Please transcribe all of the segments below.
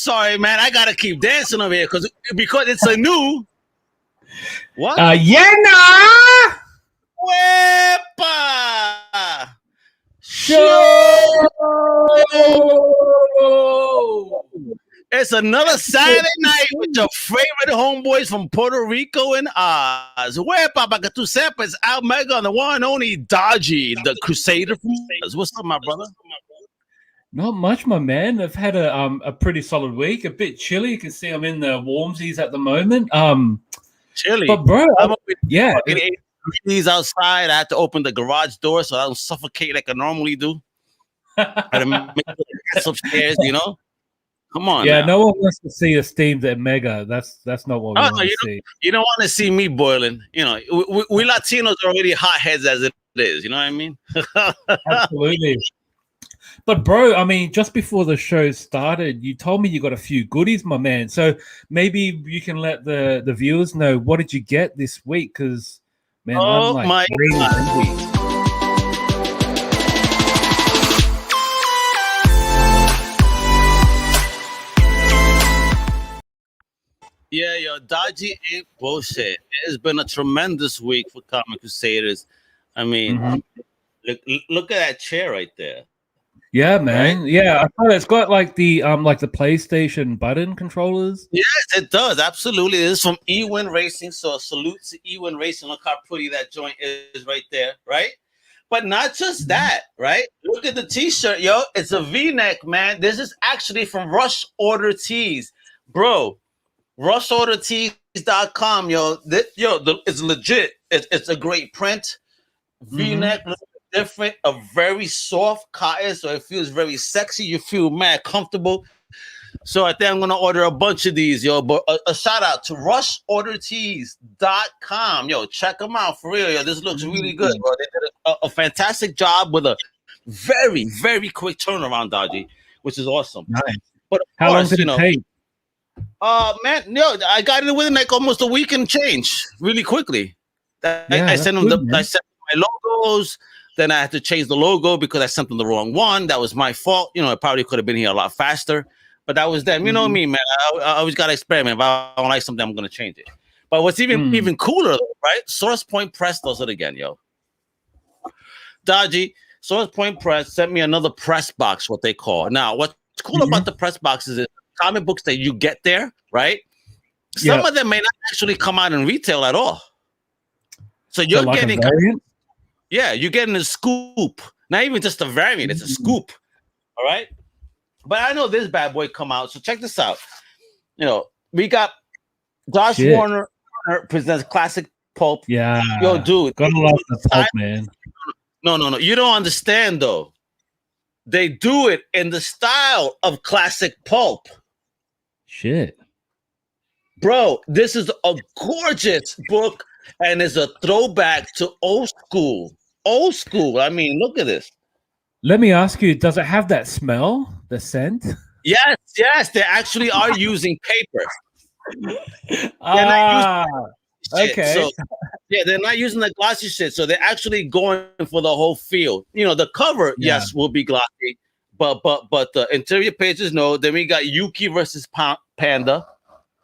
sorry, man. I gotta keep dancing over here because it's a new what? Wepa show. It's another Saturday night with your favorite homeboys from Puerto Rico and Oz. Wepa, para que tú sepas, Al Mega on the one and only Dodgy, the Crusader from Oz. What's up, my brother? Not much, my man. I've had a pretty solid week. A bit chilly. You can see I'm in the warmsies at the moment. Chilly. But bro, yeah. 8 degrees outside. I had to open the garage door so I don't suffocate like I normally do. I had to make it upstairs, you know? Come on. Yeah, now. no one wants to see us steamed at Mega. That's not what we want to see. You don't want to see me boiling. You know, we Latinos are already hotheads as it is. You know what I mean? Absolutely. But bro, I mean, just before the show started, you told me you got a few goodies, my man. So maybe you can let the viewers know, what did you get this week? Because man, I'm like really hungry. Yeah, yo, Dodgy ain't bullshit. It's been a tremendous week for Comic Crusaders. I mean, look at that chair right there. Yeah, man. Right? Yeah, I thought it's got like the PlayStation button controllers. Yes, it does. Absolutely. This is from Ewin Racing. So a salute to Ewin Racing. Look how pretty that joint is right there, right? But not just that, right? Look at the t-shirt, yo. It's a V-neck, man. This is actually from Rush Order Tees. Bro, RushOrderTees.com, yo. It's legit. It's a great print. V-neck, different, a very soft cotton, so it feels very sexy. You feel mad comfortable. So I think I'm gonna order a bunch of these, yo. But a shout out to RushOrderTees.com, yo. Check them out for real, yo. This looks really good, bro. They did a fantastic job with a very, very quick turnaround, Dodgy, which is awesome. Nice. But how long did it take? Man, yo, I got it within like almost a week and change, really quickly. I sent them I sent my logos. Then I had to change the logo because I sent them the wrong one. That was my fault. You know, it probably could have been here a lot faster, but that was them. You know me, man. I always got to experiment. If I don't like something, I'm going to change it. But what's even cooler, right? Source Point Press does it again, yo. Dodgy, Source Point Press sent me another press box, what they call. Now, what's cool about the press boxes is comic books that you get there, right? Some of them may not actually come out in retail at all. So you're getting... Yeah, you're getting a scoop. Not even just a variant, it's a scoop. All right? But I know this bad boy come out. So check this out. You know, we got Josh Warner presents Classic Pulp. Yeah. Yo, dude. Gotta love the pulp, man. No. You don't understand, though. They do it in the style of Classic Pulp. Shit. Bro, this is a gorgeous book. And it's a throwback to old school. Old school. I mean, look at this. Let me ask you, does it have that smell, the scent? Yes. They actually are using paper. Okay. So, yeah, they're not using the glossy shit. So they're actually going for the whole feel. You know, the cover, yes, will be glossy. But the interior pages, no. Then we got Yuki versus Panda.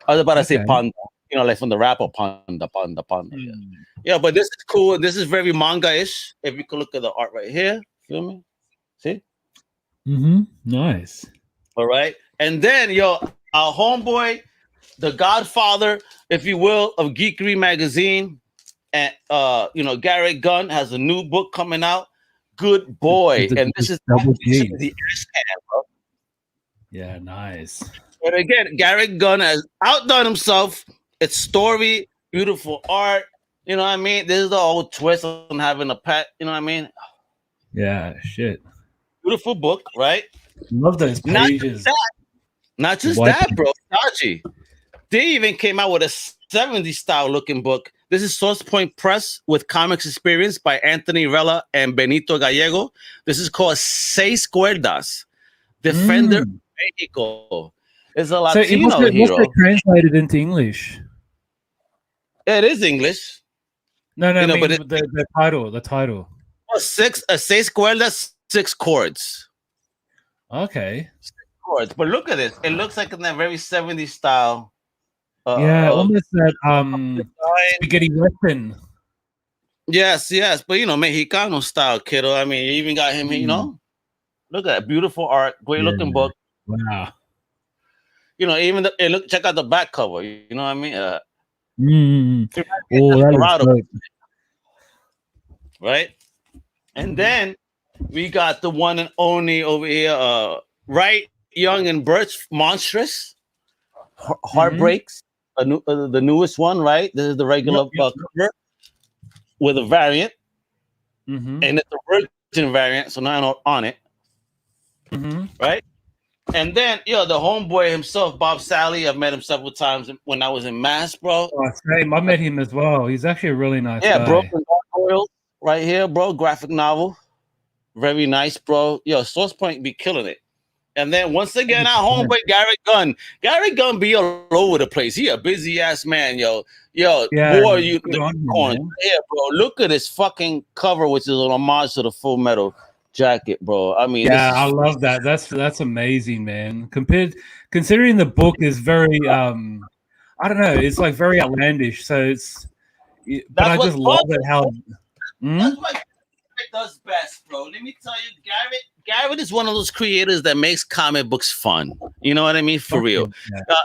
I was about to say Panda. You know, like from the rapper Panda. Yeah, but this is cool. This is very manga-ish. If you can look at the art right here. Feel me? See? Nice. All right. And then, yo, our homeboy, the godfather, if you will, of Geekery magazine, and Garrett Gunn has a new book coming out. Good boy. And this is the ASHCAN, bro. Yeah, nice. But again, Garrett Gunn has outdone himself. It's story, beautiful art. You know what I mean? This is the old twist on having a pet. You know what I mean? Yeah, shit. Beautiful book, right? Love those pages. Not just that, bro. Dodgy. They even came out with a 70s style looking book. This is Source Point Press with Comics Experience by Anthony Rella and Benito Gallego. This is called Seis Cuerdas, Defender Mexico. It's a Latino hero. What's it translated into English? It is English. No, but the title. Seis cuerdas, 6 chords. Okay. chords. But look at this. It looks like in that very 70s style. Almost that design. spaghetti weapon. Yes, but Mexicano style, kiddo. I mean, you even got him, look at that beautiful art, great looking book. Wow. Even check out the back cover. You know what I mean? Oh, that is dope. Right? And then we got the one and only over here, Right, Young and Birch, Monstrous, Heartbreaks, the newest one, right? This is the regular cover with a variant, and it's a virgin variant, so now on it, right? And then, the homeboy himself, Bob Sally, I've met him several times when I was in Mass, bro. Oh, same. I met him as well. He's actually a really nice guy. Yeah, Broken Oil right here, bro. Graphic novel. Very nice, bro. Source Point be killing it. And then once again, our homeboy Garrett Gunn. Garrett Gunn be all over the place. He a busy ass man, yo. More you unicorn. Yeah, bro. Look at this fucking cover, which is an homage to the Full Metal Jacket, bro. I mean, I love that. That's amazing, man. Considering the book is very I don't know, it's like very outlandish. So but I just love it how that's what Garrett does best, bro. Let me tell you, Garrett is one of those creators that makes comic books fun. You know what I mean? For real.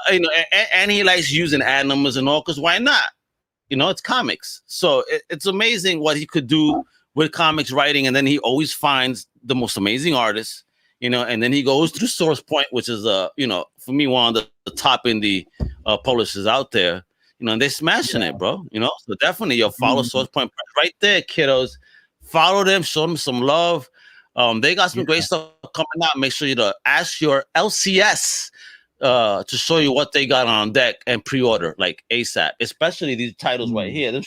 And he likes using animals and all, because why not? It's comics. So it's amazing what he could do with comics writing, and then he always finds the most amazing artists, and then he goes through Source Point, which is for me one of the top indie publishers out there, and they're smashing it, bro. So definitely follow Source Point right there, kiddos. Follow them, show them some love. They got some great stuff coming out. Make sure you ask your LCS to show you what they got on deck and pre-order like ASAP, especially these titles right here. Them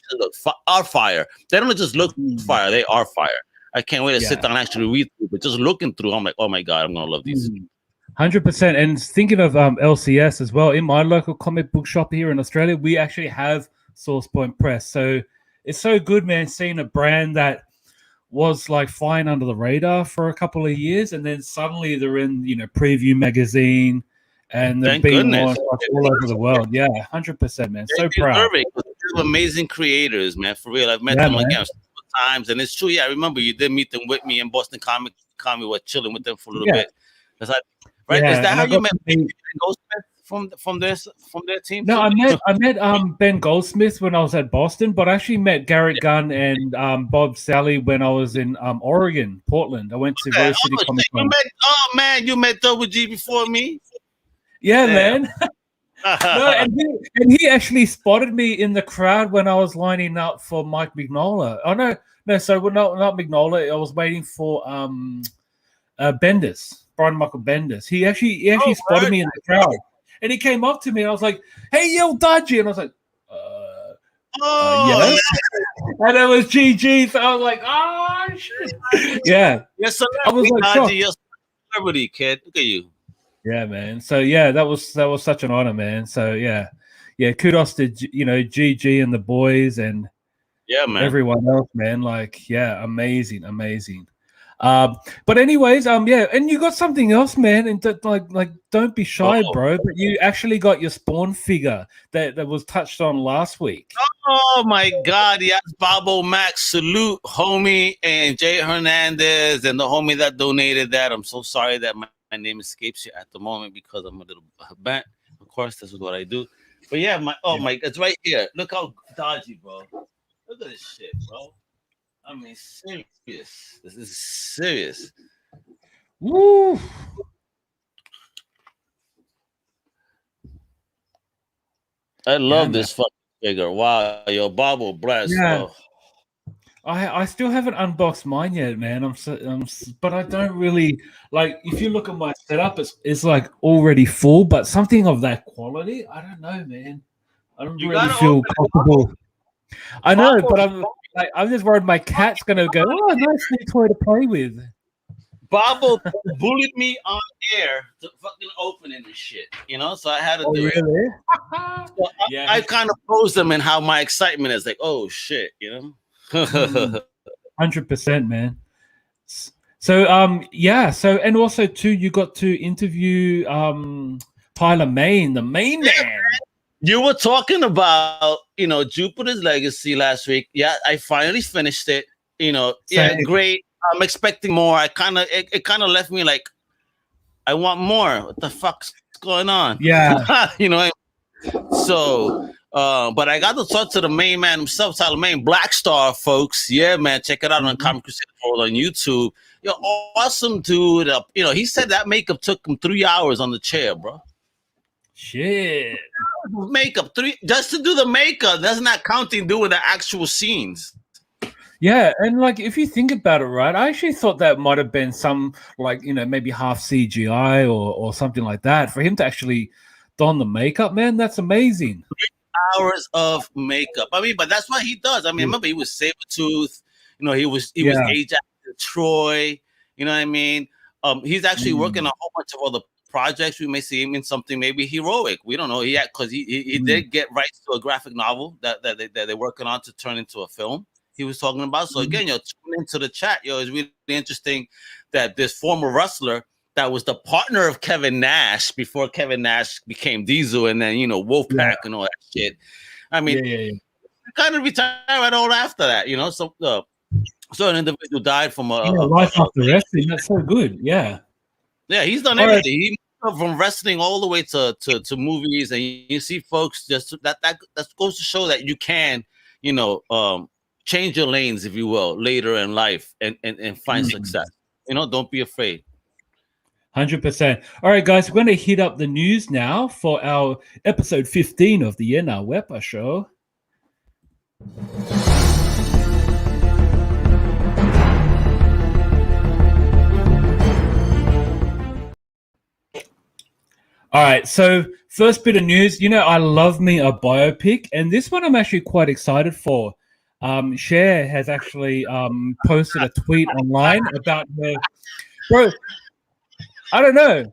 are fire. They don't just look fire, they are fire. I can't wait to sit down and actually read through, but just looking through, I'm like, oh my God, I'm gonna love these. 100%. And thinking of LCS as well, in my local comic book shop here in Australia, we actually have Source Point Press. So it's so good, man, seeing a brand that was like flying under the radar for a couple of years, and then suddenly they're in Preview magazine, and they're being launched all over the world. 100%, man. So proud. Amazing creators, man. For real, I've met them again several times, and it's true. I remember you did meet them with me in Boston Comic Con. We were chilling with them for a little bit. Is that how you met Ben Goldsmith from their team? No, I met Ben Goldsmith when I was at Boston, but I actually met Garrett Gunn and Bob Sally when I was in Oregon, Portland. I went to Rose City Comic Con. You met Double G before me. Yeah, man. And he actually spotted me in the crowd when I was lining up for Mike Mignola. Oh no, so not Mignola. I was waiting for Bendis, Brian Michael Bendis. He actually spotted me in the crowd, and he came up to me and I was like, "Hey, yo, Dodgy," and I was like, "Yeah." And it was GG, so I was like, "Oh shit." Yeah. Yes, sir. I was like, Dodgy, you're a celebrity, kid. Look at you. Yeah, man. So that was such an honor, man. So yeah. Kudos to GG and the boys and man, everyone else, man. Like, amazing. But anyways, and you got something else, man. And like, don't be shy, bro. But you actually got your Spawn figure that was touched on last week. Oh my God, yes, Bobo Max, salute, homie, and Jay Hernandez and the homie that donated that. I'm so sorry that my name escapes you at the moment because I'm a little bent. Of course, this is what I do. But my it's right here. Look how dodgy, bro. Look at this shit, bro. I mean, serious. This is serious. Woo! I love this fucking figure. Wow, yo, Bobo bless, bro. I still haven't unboxed mine yet, man. But I don't really like. If you look at my setup, it's like already full. But something of that quality, I don't know, man. I don't really feel comfortable. I know, but I'm just worried my cat's gonna go. Oh, nice new toy to play with. Bobo bullied me on air to fucking opening this shit, so I had to do it. So I kind of posed them and how my excitement is like, oh shit, 100%, man. So yeah, so and also too, you got to interview Tyler Main, the main man. You were talking about, Jupiter's Legacy last week. Yeah, I finally finished it. Yeah, great. I'm expecting more. It kind of left me like, I want more. What the fuck's going on? Yeah. So, but I got to talk to the main man himself, Tyler Main, Black Star, folks. Yeah, man, check it out on Comic Crusade on YouTube. Awesome dude. He said that makeup took him 3 hours on the chair, bro. Shit. Makeup just to do the makeup. That's not counting doing the actual scenes. Yeah, and like if you think about it, right, I actually thought that might have been some maybe half CGI or something like that for him to actually don the makeup. Man, that's amazing. 3 hours of makeup. I mean, but that's what he does. I mean, remember he was Sabretooth. He was Ajax Troy. You know what I mean? He's actually working on a whole bunch of other projects. We may see him in something maybe heroic. We don't know. Because he did get rights to a graphic novel that they're working on to turn into a film. He was talking about. So again, tune into the chat. It's really interesting that this former wrestler that was the partner of Kevin Nash before Kevin Nash became Diesel, and then Wolfpack and all that shit. I mean, he kind of retired right all after that. So an individual died from life after wrestling. That's so good. Yeah, he's done everything. He moved from wrestling all the way to movies, and you see folks just that goes to show that you can, change your lanes, if you will, later in life and find success. Don't be afraid. 100%. All right, guys, we're going to hit up the news now for our episode 15 of the YNWS show. All right, so first bit of news. I love me a biopic, and this one I'm actually quite excited for. Cher has actually posted a tweet online about her. Bro, I don't know.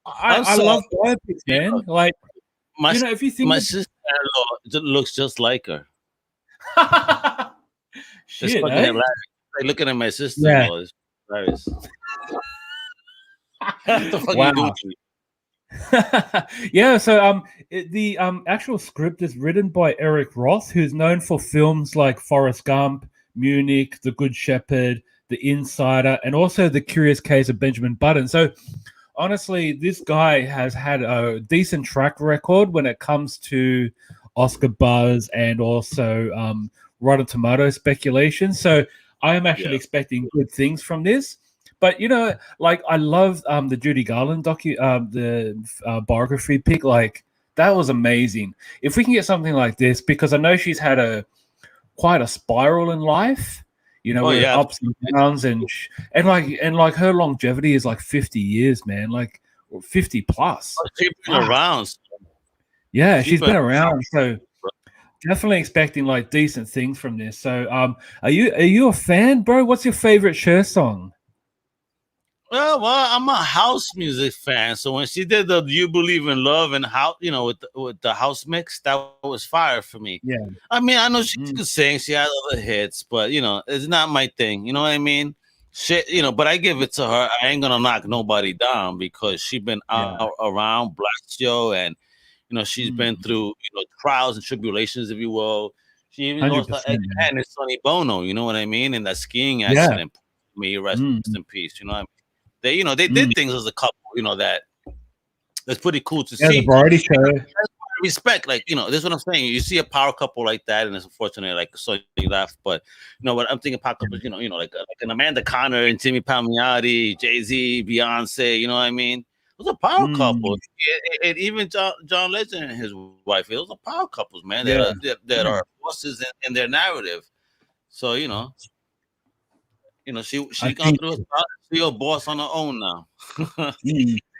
I love biopics, man. Like, if you think my sister-in-law looks just like her. Shit, like looking at my sister-in-law is hilarious. What the fuck are you doing to me? Yeah, so the actual script is written by Eric Roth, who's known for films like Forrest Gump, Munich, The Good Shepherd, The Insider, and also The Curious Case of Benjamin Button. So honestly, this guy has had a decent track record when it comes to Oscar buzz and also Rotten Tomatoes speculation. So I am actually expecting good things from this. But I love the Judy Garland biography pick. Like, that was amazing. If we can get something like this, because I know she's had quite a spiral in life, with ups and downs, and her longevity is like 50 years, man, like 50 plus. She's been around. Yeah, she's been around. So definitely expecting like decent things from this. So are you a fan, bro? What's your favorite Cher song? Well, I'm a house music fan. So when she did the "You Believe in Love" and how with the house mix, that was fire for me. Yeah, I mean, I know she could sing. She had other hits, but it's not my thing. You know what I mean? Shit, but I give it to her. I ain't gonna knock nobody down because she's been around, bless yo, and she's been through trials and tribulations, if you will. She even lost her ex and Sonny Bono. You know what I mean? In that skiing accident. May rest in peace. You know what I mean? They, they did things as a couple, that's pretty cool to see. The variety show. Respect, like, this is what I'm saying. You see a power couple like that, and it's unfortunate, like, so you laugh, but what I'm thinking, power couples, like an Amanda Connor and Timmy Palmiotti, Jay-Z, Beyonce, you know what I mean? It was a power couple. And even John Legend and his wife, it was a power couples, man. That are forces in their narrative. So, she gone through a a boss on her own now.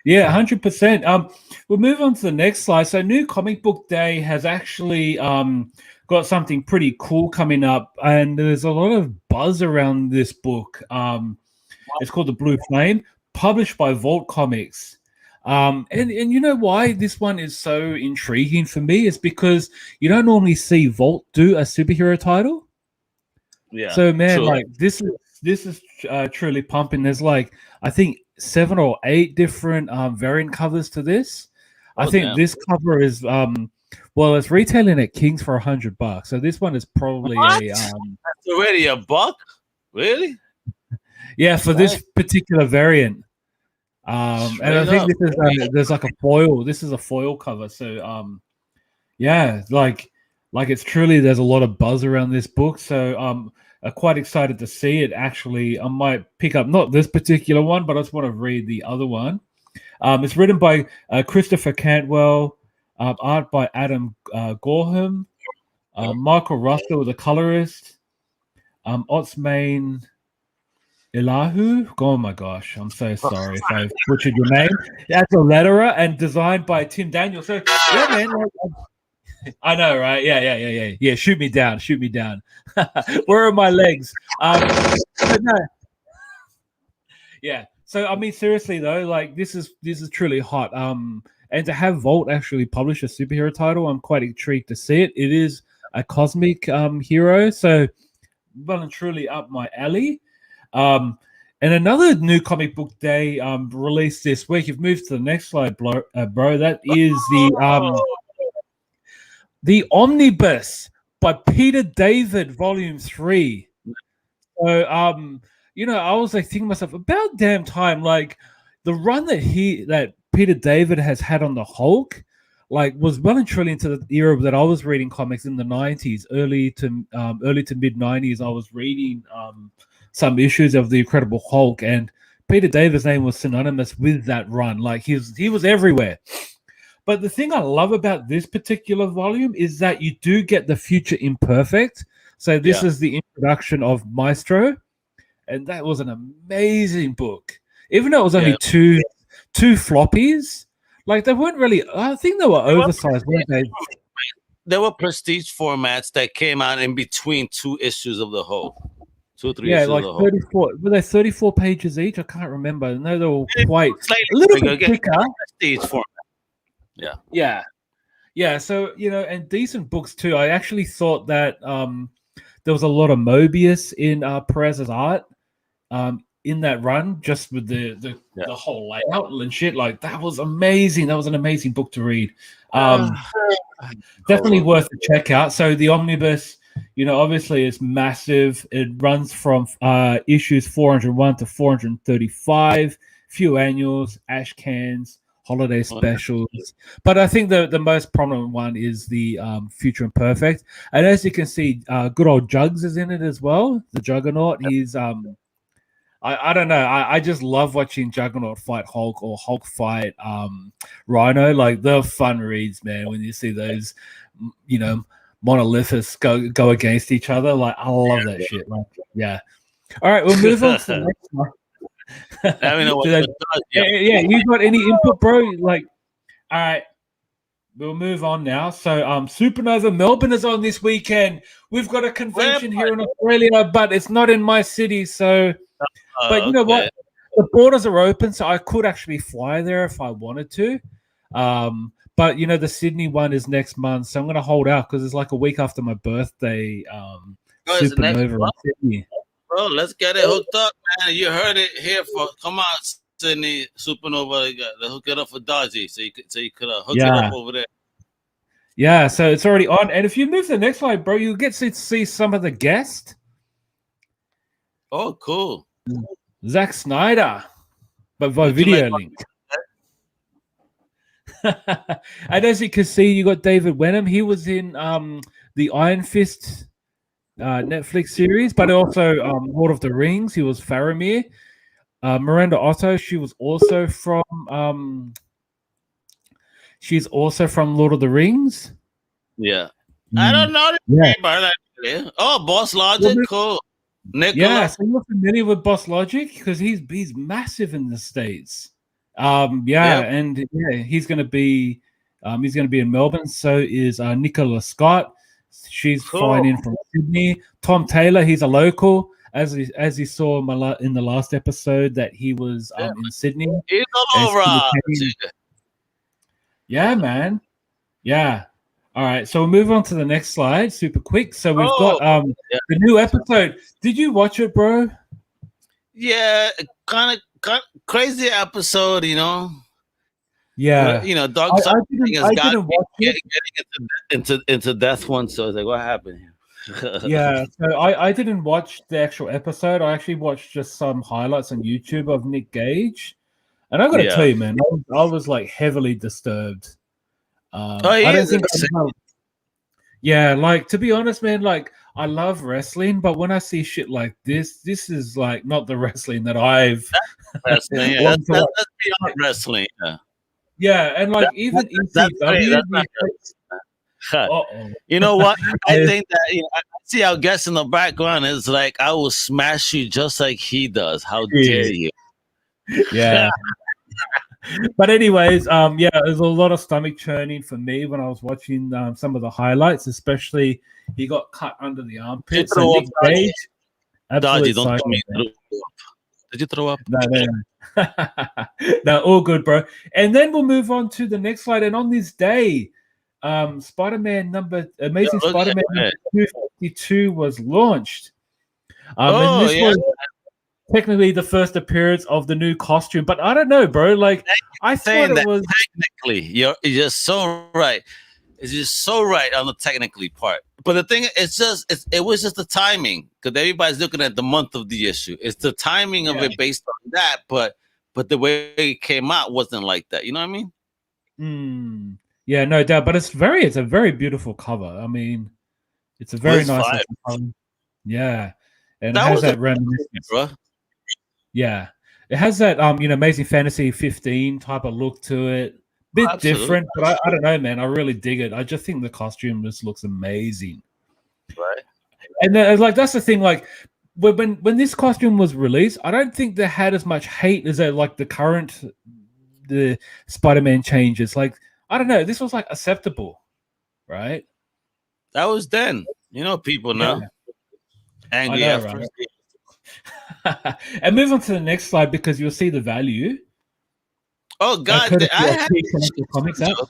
Yeah, 100%. We'll move on to the next slide. So New Comic Book Day has actually got something pretty cool coming up, and there's a lot of buzz around this book. It's called The Blue Flame, published by Vault Comics. And you know why this one is so intriguing for me is because you don't normally see Vault do a superhero title. Yeah. So man, like this is this is truly pumping. There's like I think 7 or 8 different variant covers to this. I think damn. this cover is well, it's retailing at King's for $100. So this one is probably What? a That's already $1? Really? yeah, for this particular variant. And I think this is there's like a foil. This is a foil cover. So yeah, like it's truly there's a lot of buzz around this book. So I'm quite excited to see it. Actually, I might pick up not this particular one, but I just want to read the other one. It's written by Christopher Cantwell, art by Adam Gorham, Michael Russell, the colorist, Otsmane-Elhaou. Oh my gosh, I'm so sorry if I butchered your name. That's a letterer and designed by Tim Daniel. So yeah, man. I know, right? Yeah. Shoot me down. Where are my legs? But no. Yeah. So I mean, seriously though, like this is truly hot. And to have Vault actually publish a superhero title, I'm quite intrigued to see it. It is a cosmic hero, so well and truly up my alley. And another new comic book day released this week. You've moved to the next slide, bro. That is the Omnibus by Peter David, Volume 3. So, you know, I was like thinking to myself, about damn time, like the run that Peter David has had on the Hulk, like was well and truly into the era that I was reading comics in the 90s, early to mid 90s. I was reading some issues of the Incredible Hulk, and Peter David's name was synonymous with that run. Like he was everywhere. But the thing I love about this particular volume is that you do get the Future Imperfect. So this is the introduction of Maestro, and that was an amazing book. Even though it was only two floppies, like they weren't really. I think they were oversized, weren't they? There were prestige formats that came out in between 2 issues of the Hulk. 2 or 3 yeah, issues like of the 34. Were they 34 pages each? I can't remember. No, they were quite a little bit thicker. Prestige format. Yeah. So you know, and decent books too. I actually thought that there was a lot of Mobius in Perez's art in that run, just with the whole layout and shit. Like that was amazing. That was an amazing book to read. Definitely worth a check out. So the Omnibus, you know, obviously is massive. It runs from issues 401 to 435, few annuals, ASHCANs, holiday specials. But I think the most prominent one is the Future Imperfect. And as you can see, good old Jugs is in it as well. The Juggernaut. He's I don't know. I just love watching Juggernaut fight Hulk or Hulk fight Rhino. Like they're fun reads, man. When you see those, you know, monoliths go against each other, like I love that shit. Like, yeah. All right, we'll move on to the next one. Yeah, you got any input, bro? Like, all right, we'll move on now. So, Supernova Melbourne is on this weekend. We've got a convention here in Australia, but it's not in my city. So, but you know what? The borders are open, so I could actually fly there if I wanted to. But you know, the Sydney one is next month, so I'm going to hold out because it's like a week after my birthday. Supernova in Sydney. Bro, let's get it hooked up, man. You heard it here. Come on, Sydney Supernova. Let's hook it up for Dodgy, so you could hook it up over there. Yeah, so it's already on. And if you move to the next slide, bro, you'll get to see some of the guests. Oh, cool. Zack Snyder, but by video link. And as you can see, you got David Wenham. He was in the Iron Fist Netflix series, but also Lord of the Rings. He was Faramir. Miranda Otto, she was also from she's also from Lord of the Rings. Yeah. I don't know the name, but oh, Boss Logic, cool. Nicola. Yeah, so you're familiar with Boss Logic because he's massive in the States. And he's gonna be in Melbourne. So is Nicola Scott. She's flying in from Sydney. Tom Taylor, he's a local. As you saw in the last episode, that he was in Sydney. He's all over. Yeah, man. Yeah. All right. So we'll move on to the next slide super quick. So we've got the new episode. Did you watch it, bro? Yeah, kind of crazy episode, you know. Yeah, you know, dog. I didn't watch it. Getting into death one. So I was like, what happened here? Yeah, so I didn't watch the actual episode. I actually watched just some highlights on YouTube of Nick Gage, and I got to tell you, man, I was like heavily disturbed. I don't think. Yeah, like to be honest, man, like I love wrestling, but when I see shit like this is like not the wrestling that I've wrestling. Yeah, that's beyond wrestling. Yeah. Yeah, and like even ECW. You know what? I think that I see our guest in the background is like, I will smash you just like he does. How dare you? Yeah. But anyways, yeah, there's a lot of stomach churning for me when I was watching some of the highlights, especially he got cut under the armpit. So Nick Gage, Dodgy, don't tell me. Did you throw up? No. No, all good, bro. And then we'll move on to the next slide. And on this day, Amazing Spider-Man number 252 was launched. And this was technically the first appearance of the new costume, but I don't know, bro. Like I thought it was technically. You're just so right. It's just so right on the technically part. But the thing, it was just the timing, because everybody's looking at the month of the issue. It's the timing of it based on that, but the way it came out wasn't like that. You know what I mean? Yeah, no doubt. But it's a very beautiful cover. I mean, it's a very nice cover. Yeah, and that it has that reminiscence, bro. Yeah, it has that Amazing Fantasy 15 type of look to it. Bit different, but I don't know, man. I really dig it. I just think the costume just looks amazing. Right. And like that's the thing. Like when this costume was released, I don't think they had as much hate as like the Spider-Man changes. Like I don't know, this was like acceptable, right? That was then. You know, people now angry after. Right? And move on to the next slide because you'll see the value. Oh God! I had comics out.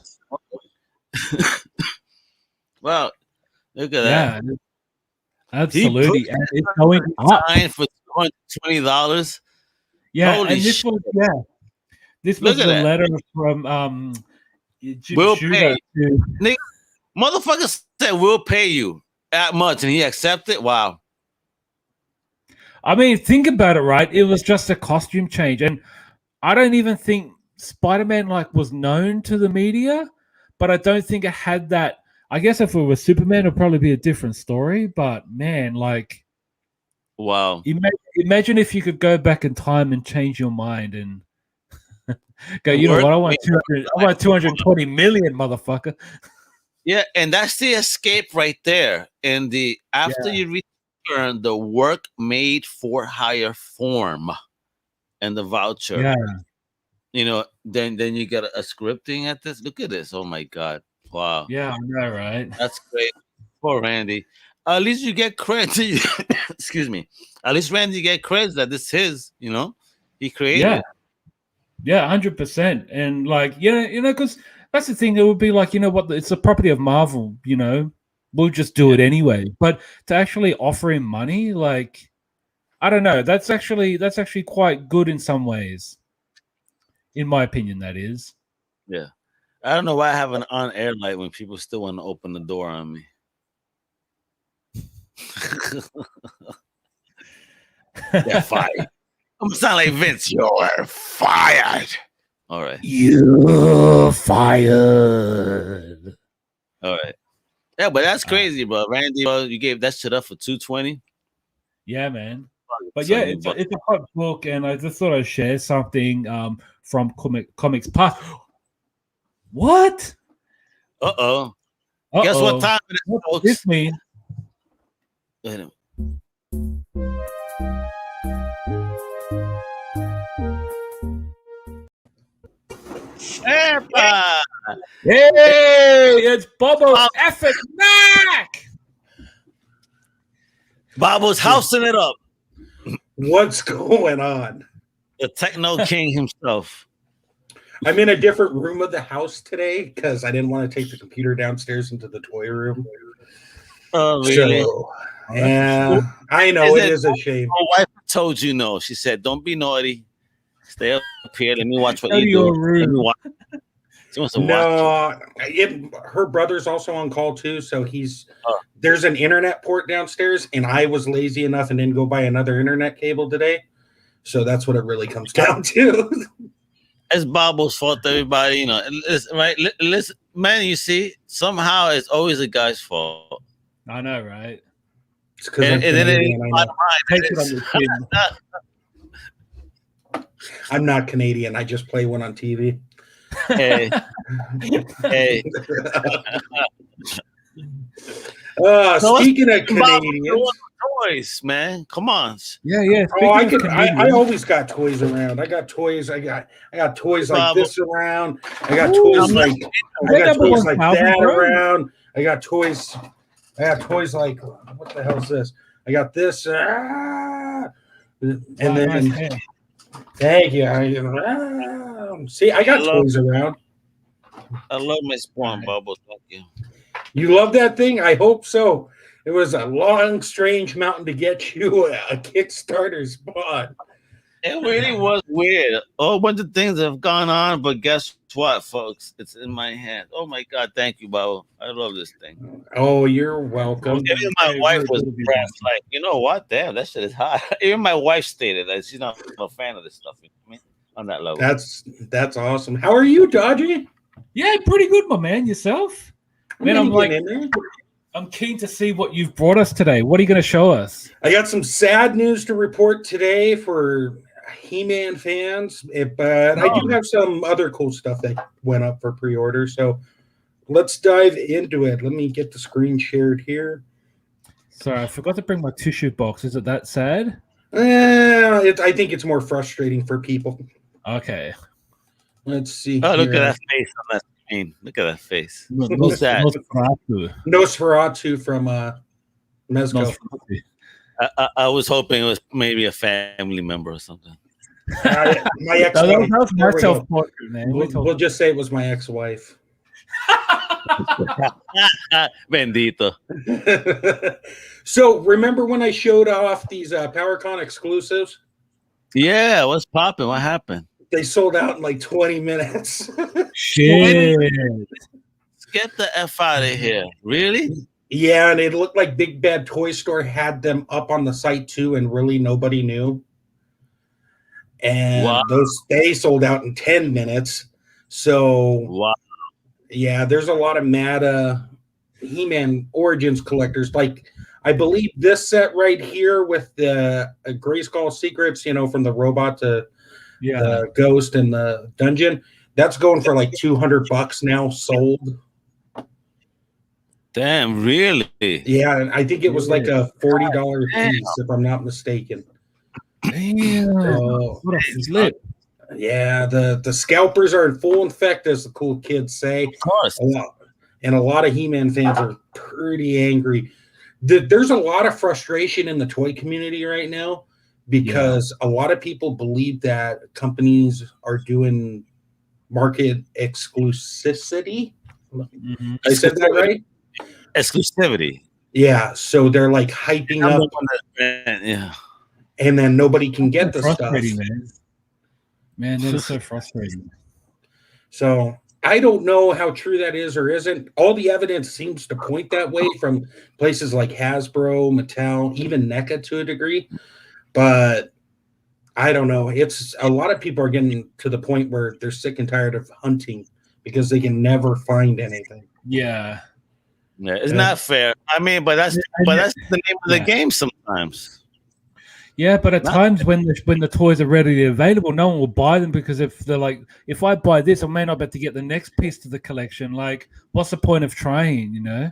Wow, look at that! Yeah, absolutely, and it's going up for $20. Yeah, holy and this shit. This was the letter from Jim we'll Shooter pay. Nick, motherfucker said we'll pay you that much, and he accepted. Wow. I mean, think about it, right? It was just a costume change, and I don't even think Spider-Man was known to the media, but I don't think it had that. I guess if it was Superman, it'd probably be a different story. But man, wow! Imagine if you could go back in time and change your mind and go. You know what? I want 200. I want 220 million, motherfucker. Yeah, and that's the escape right there. And after you return the work made for hire form and the voucher. Yeah. You know, then you get a scripting at this. Look at this. Oh my God. Wow. Yeah, I know, right? That's great. Poor Randy. At least you get credit. Excuse me. At least Randy get credit that this is his, you know. He created it. Yeah, 100%. And because that's the thing. It would be like, you know what, it's a property of Marvel, you know. We'll just do it anyway. But to actually offer him money, I don't know. That's actually quite good in some ways. In my opinion, that is. Yeah. I don't know why I have an on-air light when people still want to open the door on me. They're fired. I'm sound like Vince. You're fired. All right. You're fired. All right. Yeah, but that's crazy, bro. Randy, bro, you gave that shit up for $220. Yeah, man. But yeah, it's a hot book, and I just thought I'd share something from Comics Past. What? Uh-oh. Guess what time it is, what does this mean? Wepa! Hey, it's Bobo effing Mac! Bobo's housing it up. What's going on? The techno king himself. I'm in a different room of the house today because I didn't want to take the computer downstairs into the toy room. Oh, really? So Yeah, I know it is a shame. My wife told you no. She said, "Don't be naughty. Stay up here. Let me watch what Go to you your do." room. Let me watch. She wants to watch. No, her brother's also on call too, so he's Oh. there's an internet port downstairs, and I was lazy enough and didn't go buy another internet cable today, so that's what it really comes down to. It's Bobo's fault, everybody. You know, right? Listen, man. You see, somehow it's always a guy's fault. I know, right? It's because I'm Canadian. I know. Take it on the chin. I'm not Canadian. I just play one on TV. Hey, hey. Speaking of Canadians, toys, man. Come on. Yeah. Oh, I always got toys around. I got toys. I got toys like this around. I got toys like that around. I got toys like what the hell is this? I got this. And then thank you. See, I got toys around. I love my spawn, Bobo. Thank you. You love that thing? I hope so. It was a long, strange mountain to get you a Kickstarter spawn. It really was weird. A bunch of things have gone on, but guess what, folks? It's in my hand. Oh my God, thank you, Bobo. I love this thing. Oh, you're welcome. Even my wife was impressed. Like, you know what? Damn, that shit is hot. Even my wife stated that she's not a fan of this stuff. You know what I mean? On that level. That's awesome. How are you, Dodgy? Yeah, pretty good, my man. Yourself? Man, I'm keen to see what you've brought us today. What are you going to show us? I got some sad news to report today for He-Man fans, but I do have some other cool stuff that went up for pre-order. So let's dive into it. Let me get the screen shared here. Sorry, I forgot to bring my tissue box. Is it that sad? I think it's more frustrating for people. Okay. Let's see. Oh, look at that face on that screen. Look at that face. Who's that? Nosferatu from Mezco. I was hoping it was maybe a family member or something. My ex-wife. That was my self-portrait, man. We'll just say it was my ex-wife. Bendito. So remember when I showed off these PowerCon exclusives? Yeah, what's popping? What happened? They sold out in like 20 minutes. Shit. Get the F out of here. Really? Yeah, and it looked like Big Bad Toy Store had them up on the site too, and really nobody knew. And they sold out in 10 minutes. So yeah, there's a lot of mad He-Man Origins collectors. Like I believe this set right here with the Grayskull Secrets, from the robot to the ghost and the dungeon, that's going for like $200 now sold. Damn, really? Yeah, and I think it was like a $40 piece, if I'm not mistaken. Damn. What a flip. Yeah, the scalpers are in full effect, as the cool kids say. Of course. And a lot of He-Man fans are pretty angry. There's a lot of frustration in the toy community right now because a lot of people believe that companies are doing market exclusivity. Mm-hmm. I said that right? Exclusivity. Yeah, so they're like hyping up. And then nobody can get the stuff. Man, that is so frustrating. So I don't know how true that is or isn't. All the evidence seems to point that way from places like Hasbro, Mattel, even NECA to a degree. But I don't know. It's a lot of people are getting to the point where they're sick and tired of hunting because they can never find anything. Yeah. Yeah, it's not fair. I mean, but that's the name of the game sometimes. Yeah, but at times when the toys are readily available, no one will buy them because if they're like, if I buy this, I may not be able to get the next piece to the collection. Like, what's the point of trying? You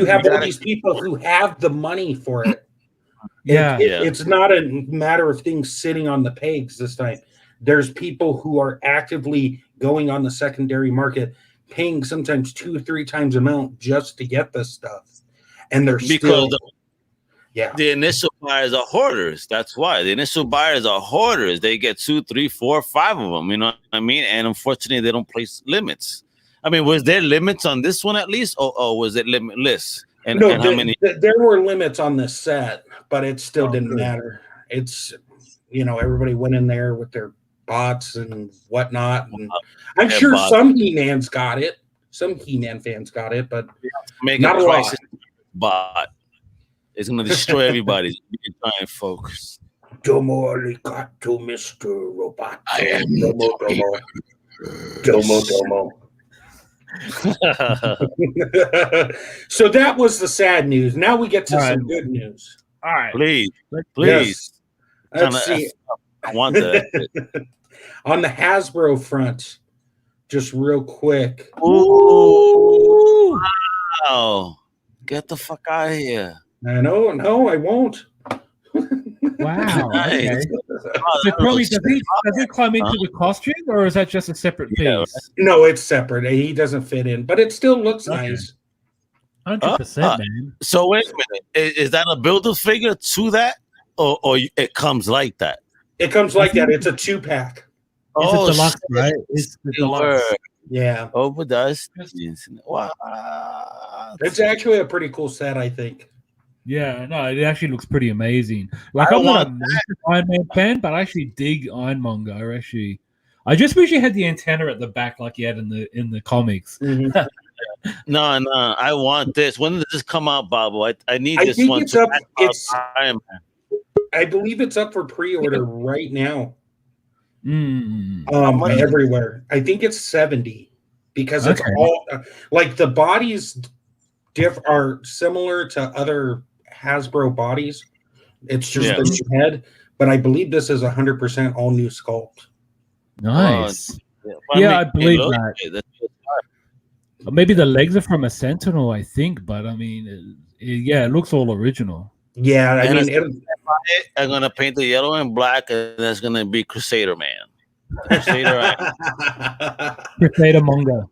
have all these people who have the money for it. It's not a matter of things sitting on the pegs this time. There's people who are actively going on the secondary market, paying sometimes 2-3 times amount just to get this stuff, and they're the initial buyers are hoarders. That's why the initial buyers are hoarders. They get 2, 3, 4, 5 of them. You know what I mean? And unfortunately, they don't place limits. I mean, was there limits on this one at least, or was it limitless? And, no, and how many? there were limits on this set, but it still didn't matter. It's, everybody went in there with their bots and whatnot. And I'm sure some He-Man's got it. Some He-Man fans got it, but not a lot. Bot. It's going to destroy everybody. Giant folks. Domo arigato, Mr. Robot. I am Domo. So that was the sad news. Now we get to some good news. All right. Please. Yes. Let's see. I want that. On the Hasbro front, just real quick. Ooh. Wow. Get the fuck out of here. I know. No, I won't. Wow. Okay. So probably, does he climb into the costume, or is that just a separate piece? No, it's separate. He doesn't fit in, but it still looks nice. 100%, man. So wait a minute. Is that a builder figure to that, or it comes like that? It comes like that. It's a 2-pack. It's a deluxe, right? It's the deluxe. Yeah. Over does. Wow. It's actually a pretty cool set, I think. Yeah, no, it actually looks pretty amazing. Like, I'm not a massive Iron Man fan, but I actually dig Ironmonger. I just wish he had the antenna at the back like he had in the comics. Mm-hmm. No, I want this. When does this come out, Bobo? I need this think one. It's up. I believe it's up for pre-order right now. Everywhere. I think it's $70 because it's all like the bodies are similar to other Hasbro bodies. It's just the new head, but I believe this is 100% all new sculpt. Nice. I believe that. Maybe the legs are from a Sentinel, I think, but I mean, it looks all original. Yeah, I mean, I'm gonna paint the yellow and black, and that's gonna be Crusader Man. Crusader Monger.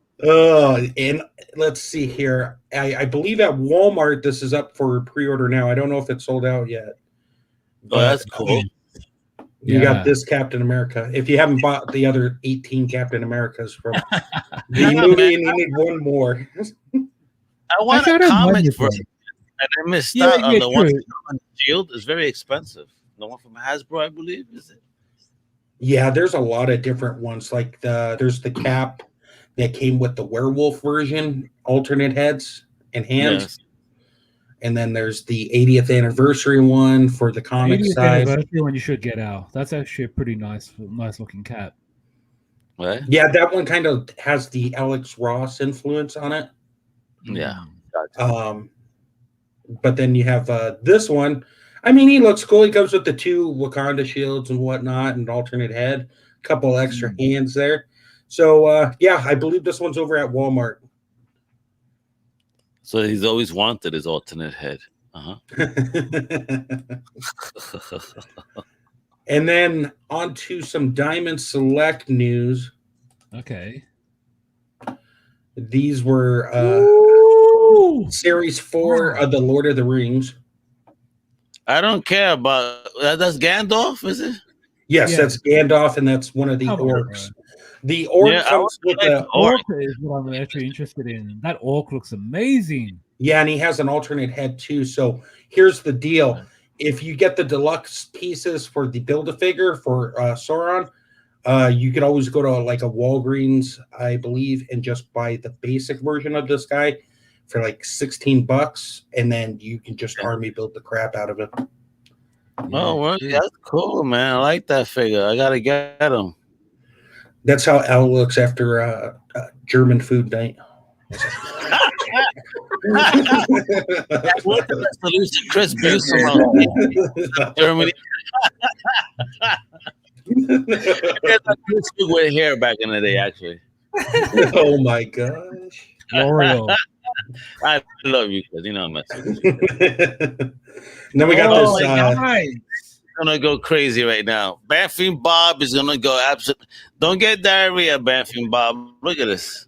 And let's see here. I believe at Walmart this is up for pre-order now. I don't know if it's sold out yet. Oh, that's cool. You got this Captain America. If you haven't bought the other 18 Captain Americas from the movie, and you need one more. I want a comic for it. And I missed out on the one from Shield. It's very expensive. The one from Hasbro, I believe, is it? Yeah, there's a lot of different ones. Like there's the Cap that came with the werewolf version, alternate heads and hands. Yes. And then there's the 80th anniversary one for the comic 80th side. Anniversary one you should get out. That's actually a pretty nice looking cap. What? Yeah, that one kind of has the Alex Ross influence on it. Yeah. But then you have this one. I mean, he looks cool. He comes with the 2 Wakanda shields and whatnot, and alternate head, a couple extra hands there. So I believe this one's over at Walmart. So he's always wanted his alternate head. And then on to some Diamond Select news. Okay. These were Series 4 of the Lord of the Rings. I don't care about that's Gandalf, is it? Yes, that's Gandalf, and that's one of the orcs. The orc comes with the orc is what I'm actually interested in. That orc looks amazing. Yeah, and he has an alternate head too. So here's the deal: if you get the deluxe pieces for the Build-A-Figure for Sauron, you could always go to like a Walgreens, I believe, and just buy the basic version of this guy for like $16, and then you can just army build the crap out of it. Oh, well, that's cool, man. I like that figure. I gotta get him. That's how Al looks after German food night. What's the solution? Chris Busey, Germany. With hair back in the day, actually. Oh my gosh. L'Oreal. I love you, Chris. You know I'm messing. Then we got this. Gonna go crazy right now. Banfield Bob is gonna go absolutely. Don't get diarrhea, Banfield Bob. Look at this.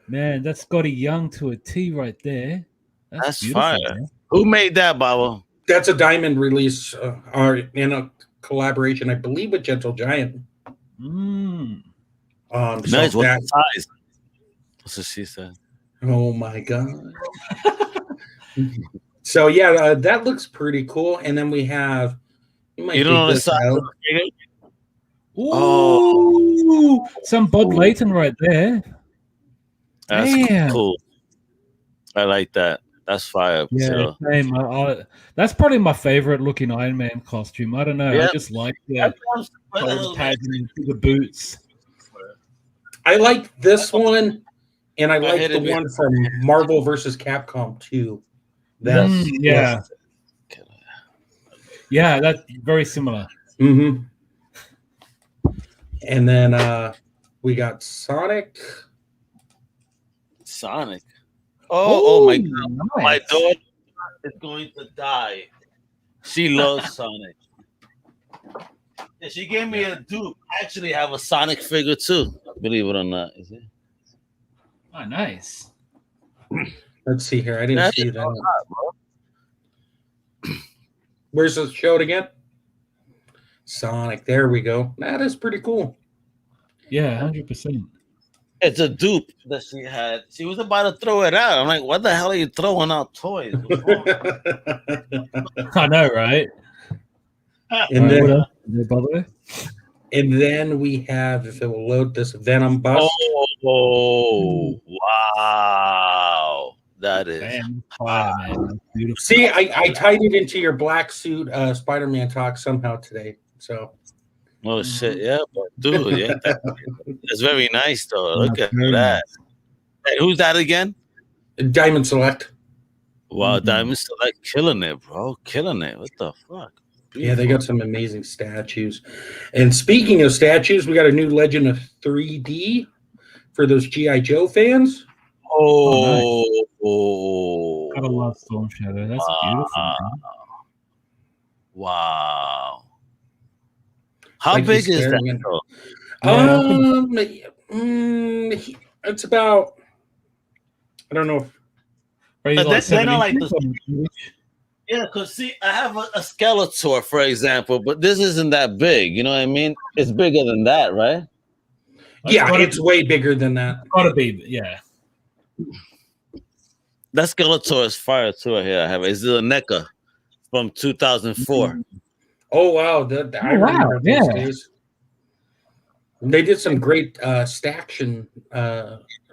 Man, that's Scotty Young to a T right there. That's fire. Man. Who made that, Bobo? That's a Diamond release, or in a collaboration, I believe, with Gentle Giant. Nice. What's the size? What's what she said? Oh my god. So yeah, that looks pretty cool. And then we have You don't know the size of the figure? Ooh, some Bob Layton right there. That's cool. I like that. That's fire. Yeah, so. same. That's probably my favorite looking Iron Man costume. I don't know. Yeah. I just like the boots. I like this one, and I like the one from Marvel versus Capcom 2. That's yeah, that's very similar. Mm-hmm. And then we got Sonic. Oh my god! Nice. My daughter is going to die. She loves Sonic. And she gave me a dupe. I actually have a Sonic figure too. Believe it or not, is it? Oh, nice. Let's see here. I didn't see that. Where's the show again? Sonic. There we go. That is pretty cool. Yeah, 100%. It's a dupe that she had. She was about to throw it out. I'm like, what the hell are you throwing out toys? I know, right? And then we have, if it will load, this Venom bust. Oh, wow. That is fire, man. Beautiful. See, I tied it into your black suit Spider-Man talk somehow today. So oh shit, yeah, but dude, yeah, that's very nice though. Look at that. Hey, who's that again? Diamond Select. Wow, Diamond Select killing it, bro. Killing it. What the fuck? Beautiful. Yeah, they got some amazing statues. And speaking of statues, we got a new Legend of 3D for those G.I. Joe fans. Oh, nice. Gotta love Storm Shadow. That's beautiful. Man. Wow. How big is that? It's about, I don't know. They're not like this. Yeah, because see, I have a Skeletor, for example, but this isn't that big. You know what I mean? It's bigger than that, right? Yeah, it's way bigger than that. Gotta be, yeah. That Skeletor is fire too. Here I have it. It's the NECA from 2004. Oh wow! I remember those days. They did some great Staction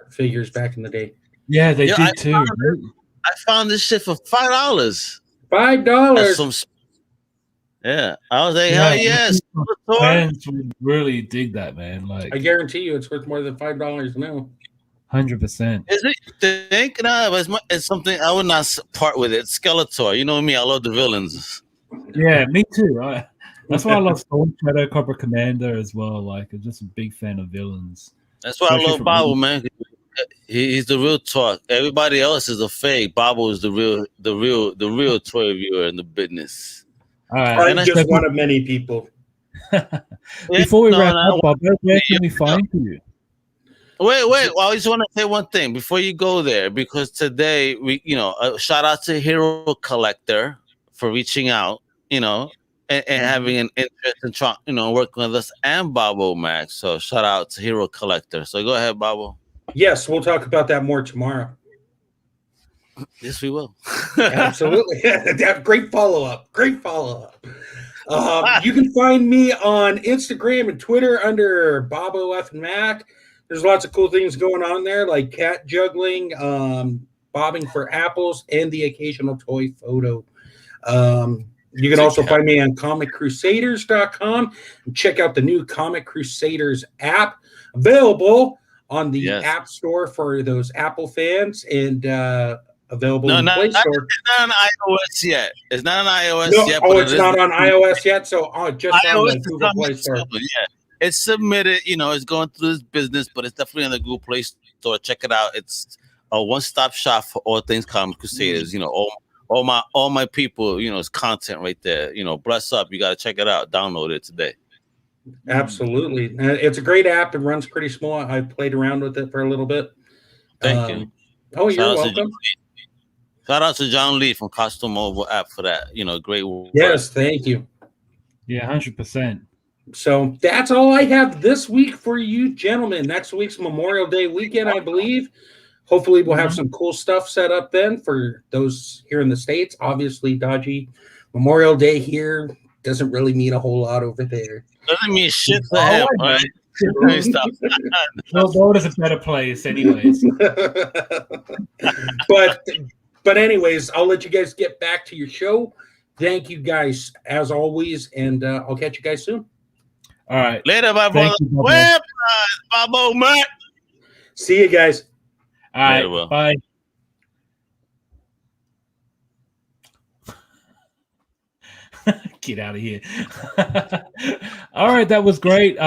figures back in the day. Yeah, they did too. I found this shit for $5. $5. Yeah, I was like, hell yes. Fans would really dig that, man. Like, I guarantee you, it's worth more than $5 now. 100%. Is it? Think no, it's something I would not part with it. Skeletor, you know me. I love the villains. Yeah, me too. Right? That's why I love Storm Shadow, Cobra Commander as well. Like, I'm just a big fan of villains. That's why I love Bobo, man. He's the real talk. Everybody else is a fake. Bobo is the real toy reviewer in the business. All right, I'm just one of many people. Before we wrap up, Bob, where can we find you? Wait. Well, I just want to say one thing before you go there, because today we, shout out to Hero Collector for reaching out, and having an interest in trying, working with us and Bobo Max. So shout out to Hero Collector. So go ahead, Bobo. Yes, we'll talk about that more tomorrow. Yes, we will. Absolutely. Great follow-up. You can find me on Instagram and Twitter under Bobo F and Mac. There's lots of cool things going on there, like cat juggling, bobbing for apples, and the occasional toy photo. You can also find me on ComicCrusaders.com and check out the new Comic Crusaders app, available on the App Store for those Apple fans, and available in the Play Store. It's not on iOS yet. It's not on iOS yet. Oh, it's not on iOS yet? So just iOS on the Google Play Store. Yeah. It's submitted, it's going through this business, but it's definitely on the Google Play Store. Check it out. It's a one-stop shop for all things Comic Crusaders. All my people, it's content right there. Bless up. You got to check it out. Download it today. Absolutely. It's a great app. It runs pretty small. I played around with it for a little bit. Thank you. Oh, you're welcome. Shout out to John Lee from Costume Mobile app for that. Great work. Yes, thank you. Yeah, 100%. So that's all I have this week for you, gentlemen. Next week's Memorial Day weekend, I believe. hopefully we'll have some cool stuff set up then for those here in the States. Obviously, Dodgy, Memorial Day here doesn't really mean a whole lot over there. Doesn't mean shit for him, right? Well, Florida's a better place, anyways. But anyways, I'll let you guys get back to your show. Thank you guys as always, and I'll catch you guys soon. All right, later, my brother. Wepa, Bobo, man. See you guys. All right, later, bye. Get out of here. All right, that was great.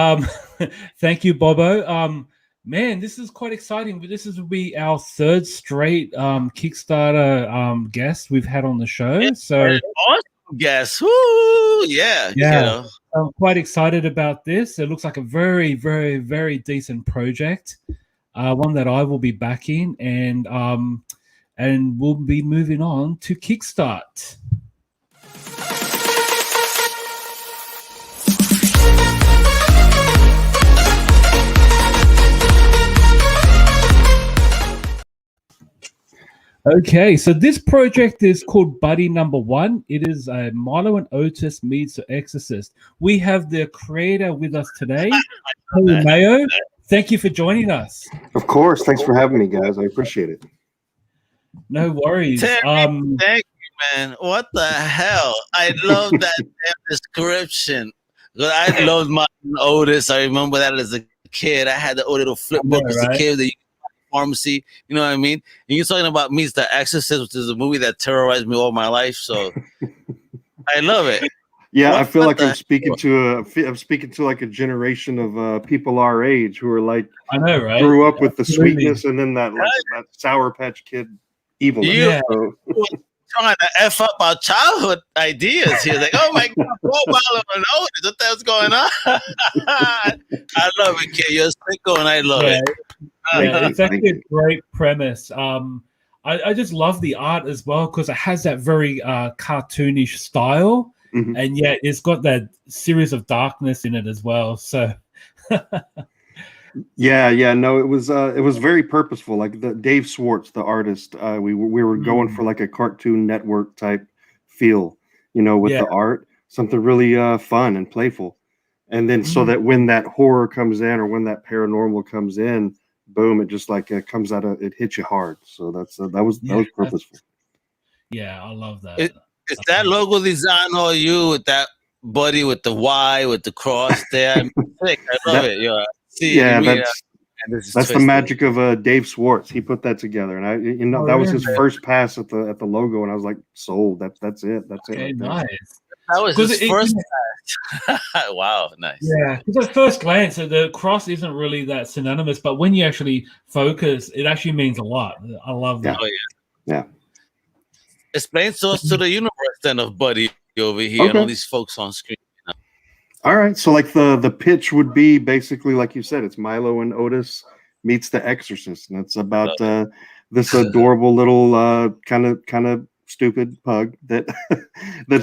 Thank you, Bobo. Man, this is quite exciting. This will be our third straight Kickstarter guest we've had on the show. Yeah, so awesome guest. Woo! Yeah. You know. I'm quite excited about this. It looks like a very, very, very decent project. One that I will be backing, and we'll be moving on to Kickstart. Okay, so this project is called Buddy Number One. It is a Milo and Otis meets The Exorcist. We have the creator with us today, Terry Mayo. Thank you for joining us. Of course. Thanks for having me, guys. I appreciate it. No worries. Terry, thank you, man. What the hell? I love that damn description. I loved my Otis. I remember that as a kid. I had the little flip book as a kid. Pharmacy, you know what I mean? And you're talking about Meets the Exorcist, which is a movie that terrorized me all my life. So I love it. Yeah, I feel like I'm speaking to like a generation of people our age who are like, I know, right? Grew up with the sweetness and then that Sour Patch Kid evil. Yeah. Trying to F up our childhood ideas here. Like, oh my God, what the hell's going on? I love it, kid. You're a sicko and I love it. It's actually a great premise. I just love the art as well because it has that very cartoonish style, and yet it's got that series of darkness in it as well. So, no, it was very purposeful. Like Dave Swartz, the artist, we were going for like a Cartoon Network type feel, with the art, something really fun and playful, and then so that when that horror comes in or when that paranormal comes in. Boom! It just like comes out it hits you hard. So that was purposeful. Yeah, I love that. Is that logo design or you with that buddy with the Y with the cross there? I love it. Yeah, that's the magic of Dave Swartz. He put that together, and that was his first pass at the logo, and I was like, sold. That's it. That's it. Okay, nice. That was his first. Wow, nice. Yeah, because at first glance, the cross isn't really that synonymous, but when you actually focus, it actually means a lot. I love that. Yeah. Explain to us to the universe then of Buddy over here and all these folks on screen. All right, so like the pitch would be basically like you said, it's Milo and Otis meets the Exorcist, and it's about this adorable little kind of stupid pug that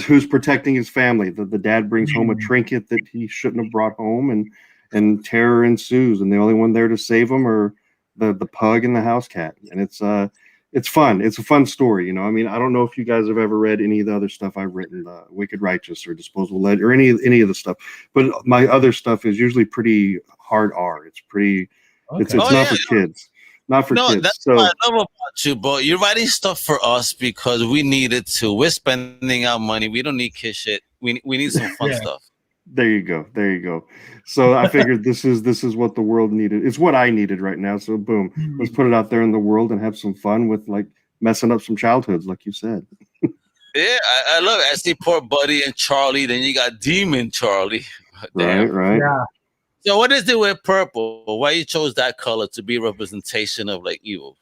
who's protecting his family. The dad brings home a trinket that he shouldn't have brought home, and terror ensues, and the only one there to save him are the pug and the house cat. And it's fun. It's a fun story, I mean, I don't know if you guys have ever read any of the other stuff I've written, Wicked Righteous or Disposable Lead or any of the stuff, but my other stuff is usually pretty hard R. It's pretty it's not for kids. Not for kids. That's what I love about you, but you're writing stuff for us because we need it too. We're spending our money. We don't need kid shit. We need some fun stuff. There you go. So I figured this is what the world needed. It's what I needed right now. So boom, let's put it out there in the world and have some fun with like messing up some childhoods, like you said. Yeah, I love it. I see poor Buddy and Charlie. Then you got Demon Charlie. Right. Yeah. So what is it with purple? Why you chose that color to be a representation of like evil?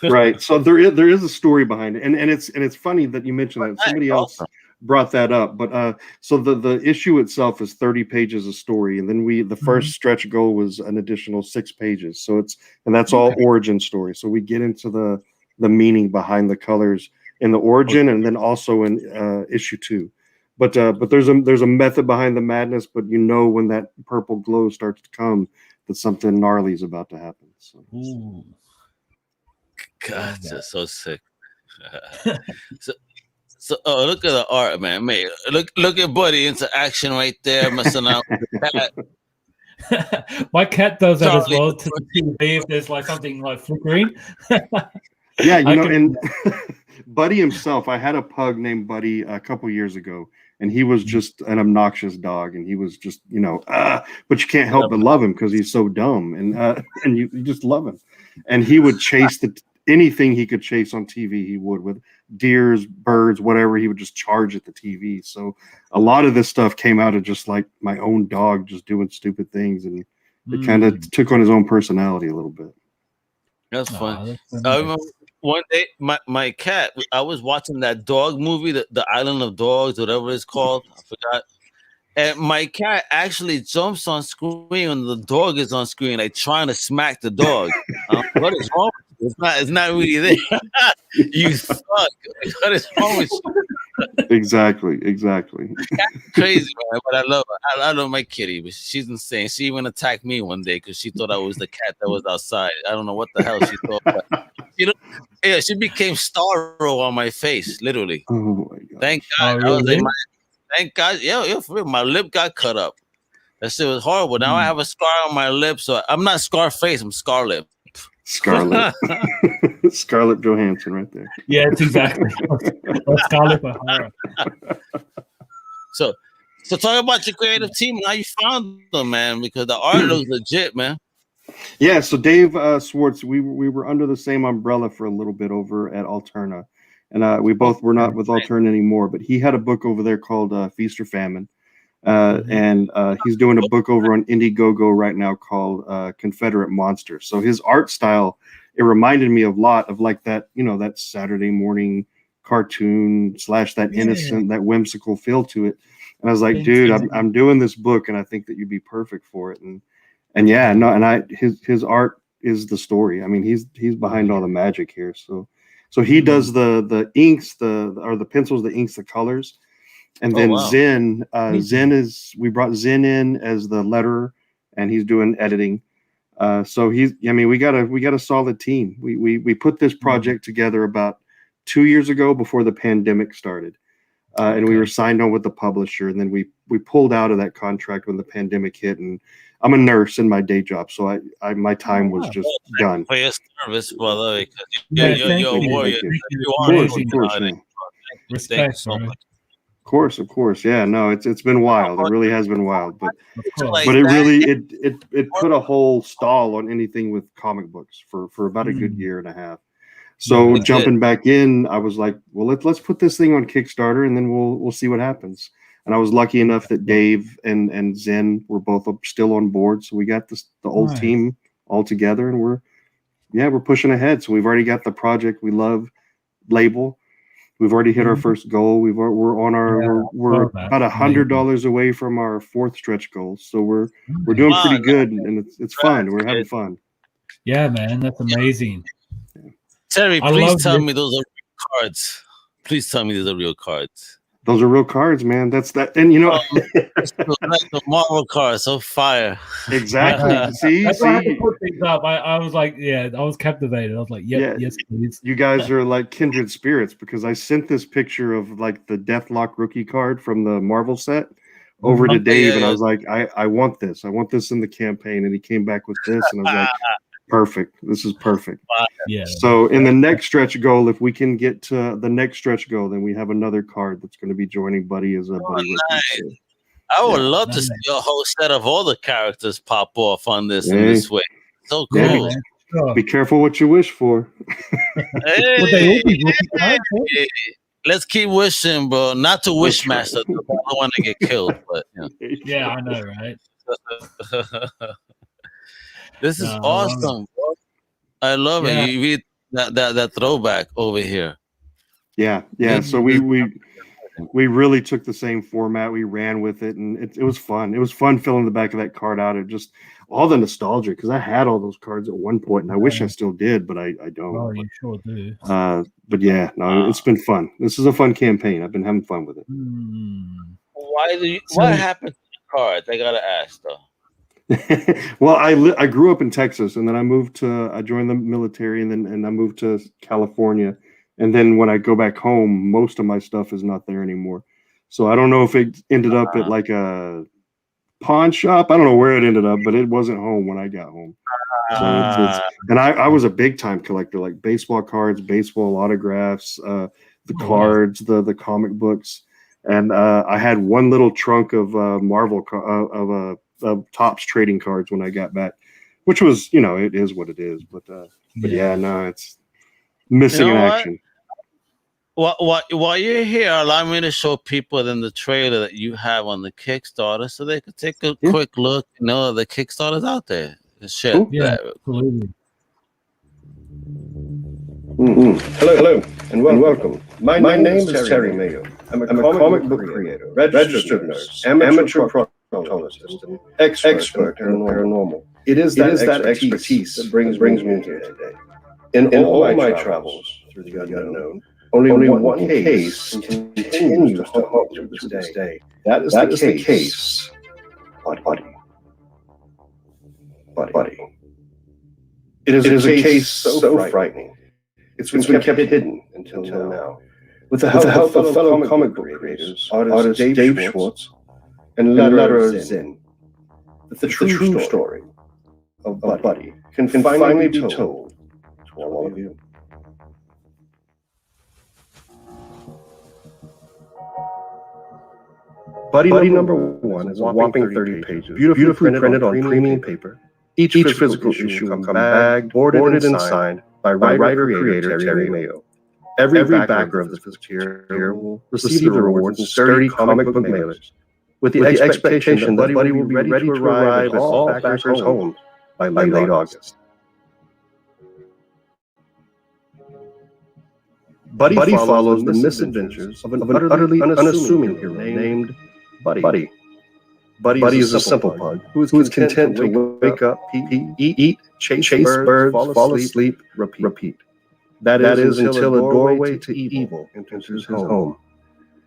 Right. So there is a story behind it, and it's funny that you mentioned that. Somebody else brought that up, but so the issue itself is 30 pages of story, and then the first stretch goal was an additional 6 pages. So that's all origin story. So we get into the meaning behind the colors in the origin, and then also in issue 2. But there's a method behind the madness. But when that purple glow starts to come, that something gnarly is about to happen. So. God, just so sick. So look at the art, man. Look at Buddy into action right there, messing out with the cat. My cat does that as well to the TV if there's like something like flickering. Yeah, you know, and Buddy himself, I had a pug named Buddy a couple years ago, and he was just an obnoxious dog, and he was just, you know, but you can't help but love him because he's so dumb, and you just love him. And he would chase anything he could chase on TV, he would, with deers, birds, whatever. He would just charge at the TV. So a lot of this stuff came out of just like my own dog just doing stupid things, and it kind of took on his own personality a little bit. That's fun. I remember one day my cat, I was watching that dog movie, the Island of Dogs, whatever it's called, I forgot. And my cat actually jumps on screen when the dog is on screen, like trying to smack the dog. What is wrong? It's not really there. You suck. What is wrong with you? Exactly. Crazy, man. But I love her. I love my kitty, but she's insane. She even attacked me one day because she thought I was the cat that was outside. I don't know what the hell she thought. But, she became Starro on my face, literally. Oh my God. Thank God. Thank God. Yeah, for real. My lip got cut up. That shit was horrible. Now I have a scar on my lip, so I'm not Scarface. I'm Scarlip. Scarlett. Scarlett Johansson right there. Yeah, it's exactly. Scarlett O'Hara. So talk about your creative team and how you found them, man, because the art looks legit, man. Yeah, so Dave Swartz, we were under the same umbrella for a little bit over at Alterna. And we both were not with Alterna anymore, but he had a book over there called Feast or Famine. And he's doing a book over on Indiegogo right now called Confederate Monster. So his art style, it reminded me a lot of like that, you know, that Saturday morning cartoon / that innocent, that whimsical feel to it. And I was like, dude, I'm doing this book, and I think that you'd be perfect for it. And yeah, no, and his art is the story. I mean, he's behind all the magic here. So he does the inks, the pencils, the inks, the colors. And then Zen we brought Zen in as the letterer, and he's doing editing. So we got a solid team. We put this project together about 2 years ago before the pandemic started. And we were signed on with the publisher, and then we pulled out of that contract when the pandemic hit. And I'm a nurse in my day job, so my time was just done. For your service, brother, because you're a warrior. Of course. Respect so much. Of course. Yeah, no, it's been wild. It really has been wild, but it really it put a whole stall on anything with comic books for about a good year and a half. So jumping back in, I was like, well, let's put this thing on Kickstarter, and then we'll see what happens. And I was lucky enough that Dave and Zen were both still on board, so we got the old team all together, and we're pushing ahead. So we've already got the Project We Love label. We've already hit our first goal. We're about $100 away from our fourth stretch goal. So we're doing pretty good, and it's fun. We're having fun. Yeah, man, that's amazing. Terry, please tell me those are real cards. Please tell me these are real cards. Those are real cards, man. That's that, and you know, like the Marvel cards, so fire. Exactly. See, I had to put things up. I was like, I was captivated. I was like, yes, please. You guys are like kindred spirits, because I sent this picture of like the Deathlock rookie card from the Marvel set over to Dave, and I was like, I want this. I want this in the campaign, and he came back with this, and I was like, perfect. This is perfect. Yeah. So in the next stretch goal, if we can get to the next stretch goal, then we have another card that's going to be joining Buddy as a Buddy. Nice. I would love to see a whole set of all the characters pop off on this in this way. So cool. Yeah. Be careful what you wish for. Let's keep wishing, bro. Not to wish master. I don't want to get killed, but yeah, I know, right? This is awesome, bro. I love it. You read that throwback over here. Yeah. So we really took the same format. We ran with it, and it was fun. It was fun filling the back of that card out. It just all the nostalgia, because I had all those cards at one point, and I wish I still did, but I don't. Oh, you sure do. But yeah, no, it's been fun. This is a fun campaign. I've been having fun with it. What happened to the cards? I gotta ask though. Well, I grew up in Texas, and then I joined the military, and I moved to California. And then when I go back home, most of my stuff is not there anymore. So I don't know if it ended up at like a pawn shop. I don't know where it ended up, but it wasn't home when I got home. So and I was a big time collector, like baseball cards, baseball autographs, the cards, the comic books. And I had one little trunk of Marvel of Topps trading cards when I got back, which was, it is what it is. But yeah, no, it's missing in action. While you're here, allow me to show people then the trailer that you have on the Kickstarter, so they could take a quick look. The Kickstarter's out there. Shit. Cool. Yeah, absolutely. Hello, and welcome. My name is Terry Mayo. I'm a comic book creator, registered nurse, amateur proctologist, and expert in paranormal. It is that expertise that brings me here today. In all my travels through the unknown, only one case continues to haunt me to this day. That is the case. Buddy. It is a case so frightening. It's been kept hidden until now. With the help of fellow comic book creators, artist Dave Schwartz, and letterer Zinn, the true story of Buddy can finally be told to all of you. Buddy number 1 is a whopping 30 pages, beautifully printed on premium paper. Each physical issue will come bagged, boarded, and signed by writer-creator Terry Mayo. Every backer of this material will receive the rewards and sturdy comic book mailers, with the expectation that Buddy will be ready to arrive at all backers' homes by late August. Buddy follows the misadventures of an utterly unassuming hero named Buddy. Buddy is a simple pug who is content to wake up, eat, chase birds, fall asleep, repeat. That is until a doorway to evil enters his home.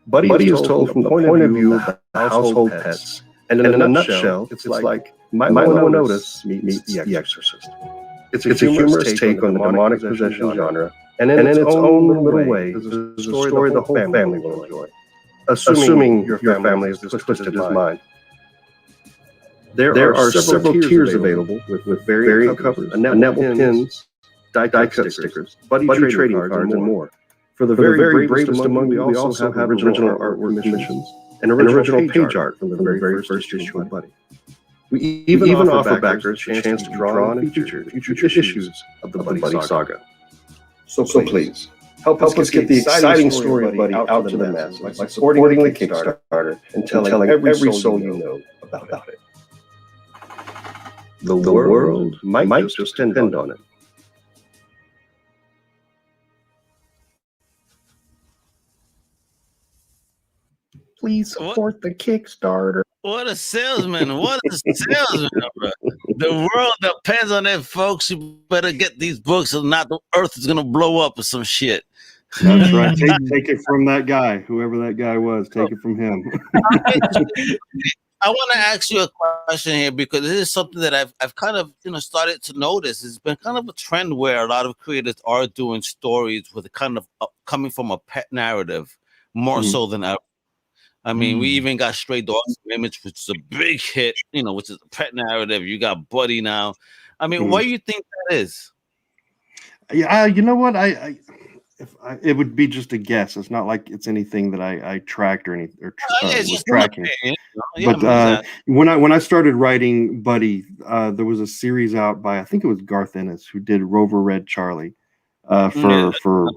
Buddy is told from the point of view of the household pets, and in a nutshell, it's like Milo and Otis meets The Exorcist. It's a humorous take on the demonic possession genre, and in its own little way, is a story the whole family will enjoy, assuming your family is as twisted as mine. There are several tiers available with variant covers, enamel pins, die-cut stickers, buddy trading cards, and more. For the very bravest among you, we also have original artwork commissions and original page art from the very first issue of Buddy. We even offer backers a chance to draw and feature future issues of the Buddy Saga. So please, help us get the exciting story of Buddy out to the masses by supporting the Kickstarter and telling every soul you know about it. The world might just depend on it. Please support the Kickstarter. What a salesman. What a salesman, bro. The world depends on it, folks. You better get these books, or not the earth is going to blow up or some shit. That's right. Take it from that guy, whoever that guy was. Take it from him. I want to ask you a question here, because this is something that I've kind of started to notice. It's been kind of a trend where a lot of creators are doing stories with a kind of coming from a pet narrative more so than ever. I mean, we even got Stray Dogs Image, which is a big hit, which is a pet narrative. You got Buddy now. I mean, why do you think that is? Yeah, you know what? It would be just a guess. It's not like it's anything that I tracked or anything was tracking. But when I started writing Buddy, there was a series out by, I think it was Garth Ennis, who did Rover Red Charlie for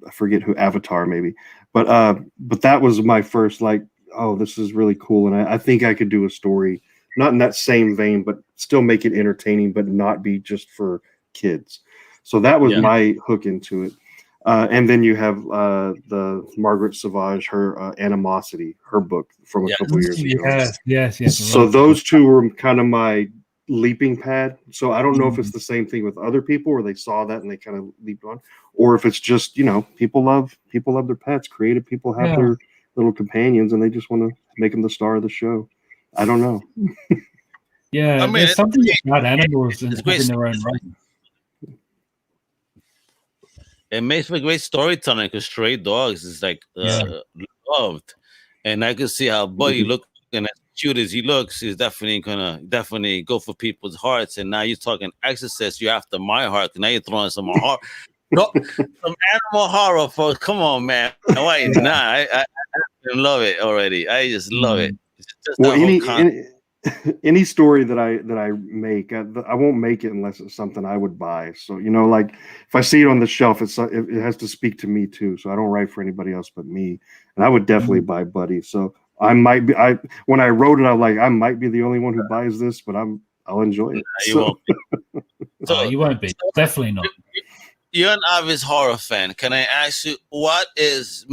I forget who, Avatar maybe. But that was my first this is really cool, and I think I could do a story not in that same vein, but still make it entertaining, but not be just for kids. So that was my hook into it. And then you have the Margaret Sauvage, her Animosity, her book from a couple years ago. Yes. So those two were kind of my leaping pad. So I don't know if it's the same thing with other people, or they saw that and they kind of leaped on, or if it's just people love their pets. Creative people have their little companions, and they just want to make them the star of the show. I don't know. Yeah, I mean, there's something about animals and it's great having their own right. It makes for great storytelling because Stray Dogs is like loved, and I can see how Buddy looking as cute as he looks is definitely gonna go for people's hearts. And now you're talking Exorcist, you're after my heart. Now you're throwing some horror, no, some animal horror, folks. Come on, man. Why not? I love it already. I just love it. It's just well, any story that I make, I won't make it unless it's something I would buy. So like if I see it on the shelf, it has to speak to me too. So I don't write for anybody else but me, and I would definitely buy Buddy. So I might be. When I wrote it, I'm like, I might be the only one who buys this, but I'll enjoy it. You won't. So you won't be. Definitely not. You're an obvious horror fan. Can I ask you what is?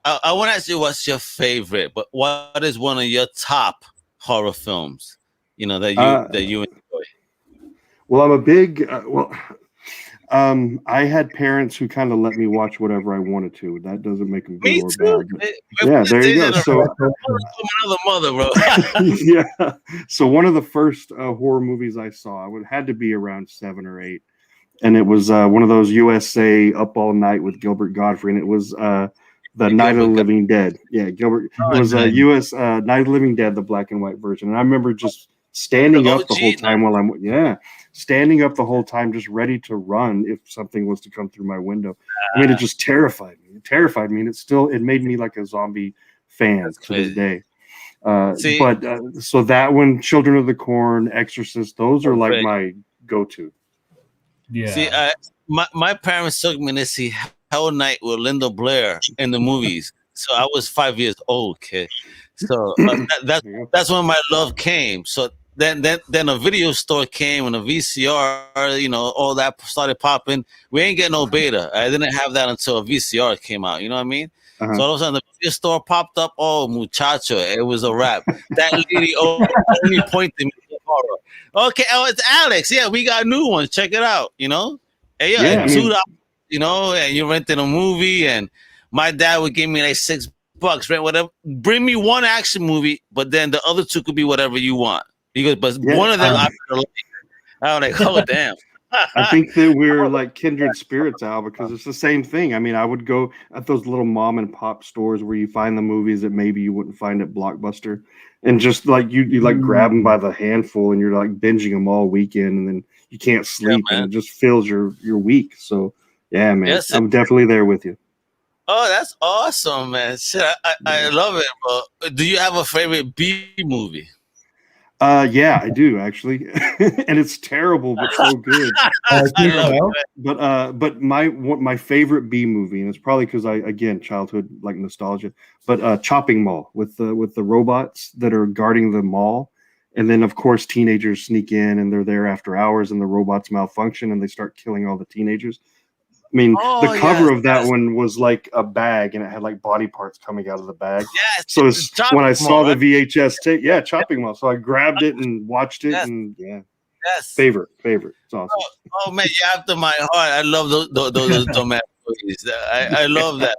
I want to ask you what's your favorite, but what is one of your top horror films, that you enjoy? Well, I'm a big I had parents who kind of let me watch whatever I wanted to. That doesn't make them good or bad. Yeah, there you go. So another mother, bro. Yeah. So one of the first horror movies I saw, had to be around 7 or 8, and it was one of those USA Up All Night with Gilbert Gottfried, and it was the Night of the Living Dead. Yeah, Gilbert. It was a U.S. Night of the Living Dead, the black and white version. And I remember just standing up the whole time while standing up the whole time, just ready to run if something was to come through my window. I mean, it just terrified me. And it made me like a zombie fan to this day. So that one, Children of the Corn, Exorcist, those are like my go-to. Yeah. See, my parents took me to see Hell Night with Linda Blair in the movies. So I was 5 years old, kid. So that's when my love came. So then a video store came and a VCR, all that started popping. We ain't getting no beta. I didn't have that until a VCR came out. You know what I mean? Uh-huh. So all of a sudden the video store popped up. Oh, muchacho, it was a wrap. That lady only pointed me to horror. Okay, it's Alex. Yeah, we got new ones. Check it out. Hey, $2. And you're renting a movie, and my dad would give me like $6, rent whatever. Bring me one action movie, but then the other 2 could be whatever you want. He goes, but one of them I'm like, oh damn. I think that we're like kindred spirits, Al, because it's the same thing. I mean, I would go at those little mom and pop stores where you find the movies that maybe you wouldn't find at Blockbuster, and just like you like grab them by the handful, and you're like binging them all weekend, and then you can't sleep, and it just fills your week. So yeah, man, yes, I'm definitely there with you. Oh, that's awesome, man. Shit, I love it, bro. Do you have a favorite B movie? Yeah, I do actually, and it's terrible but so good. But my favorite B movie, and it's probably because again childhood like nostalgia, but Chopping Mall with the robots that are guarding the mall, and then of course teenagers sneak in and they're there after hours, and the robots malfunction and they start killing all the teenagers. I mean, the cover of that one was like a bag, and it had like body parts coming out of the bag. Yes, so when I saw the VHS tape, Chopping Mall. So I grabbed it and watched it, and favorite. It's awesome. Oh man, you're after my heart. I love those dumbass movies. I love that.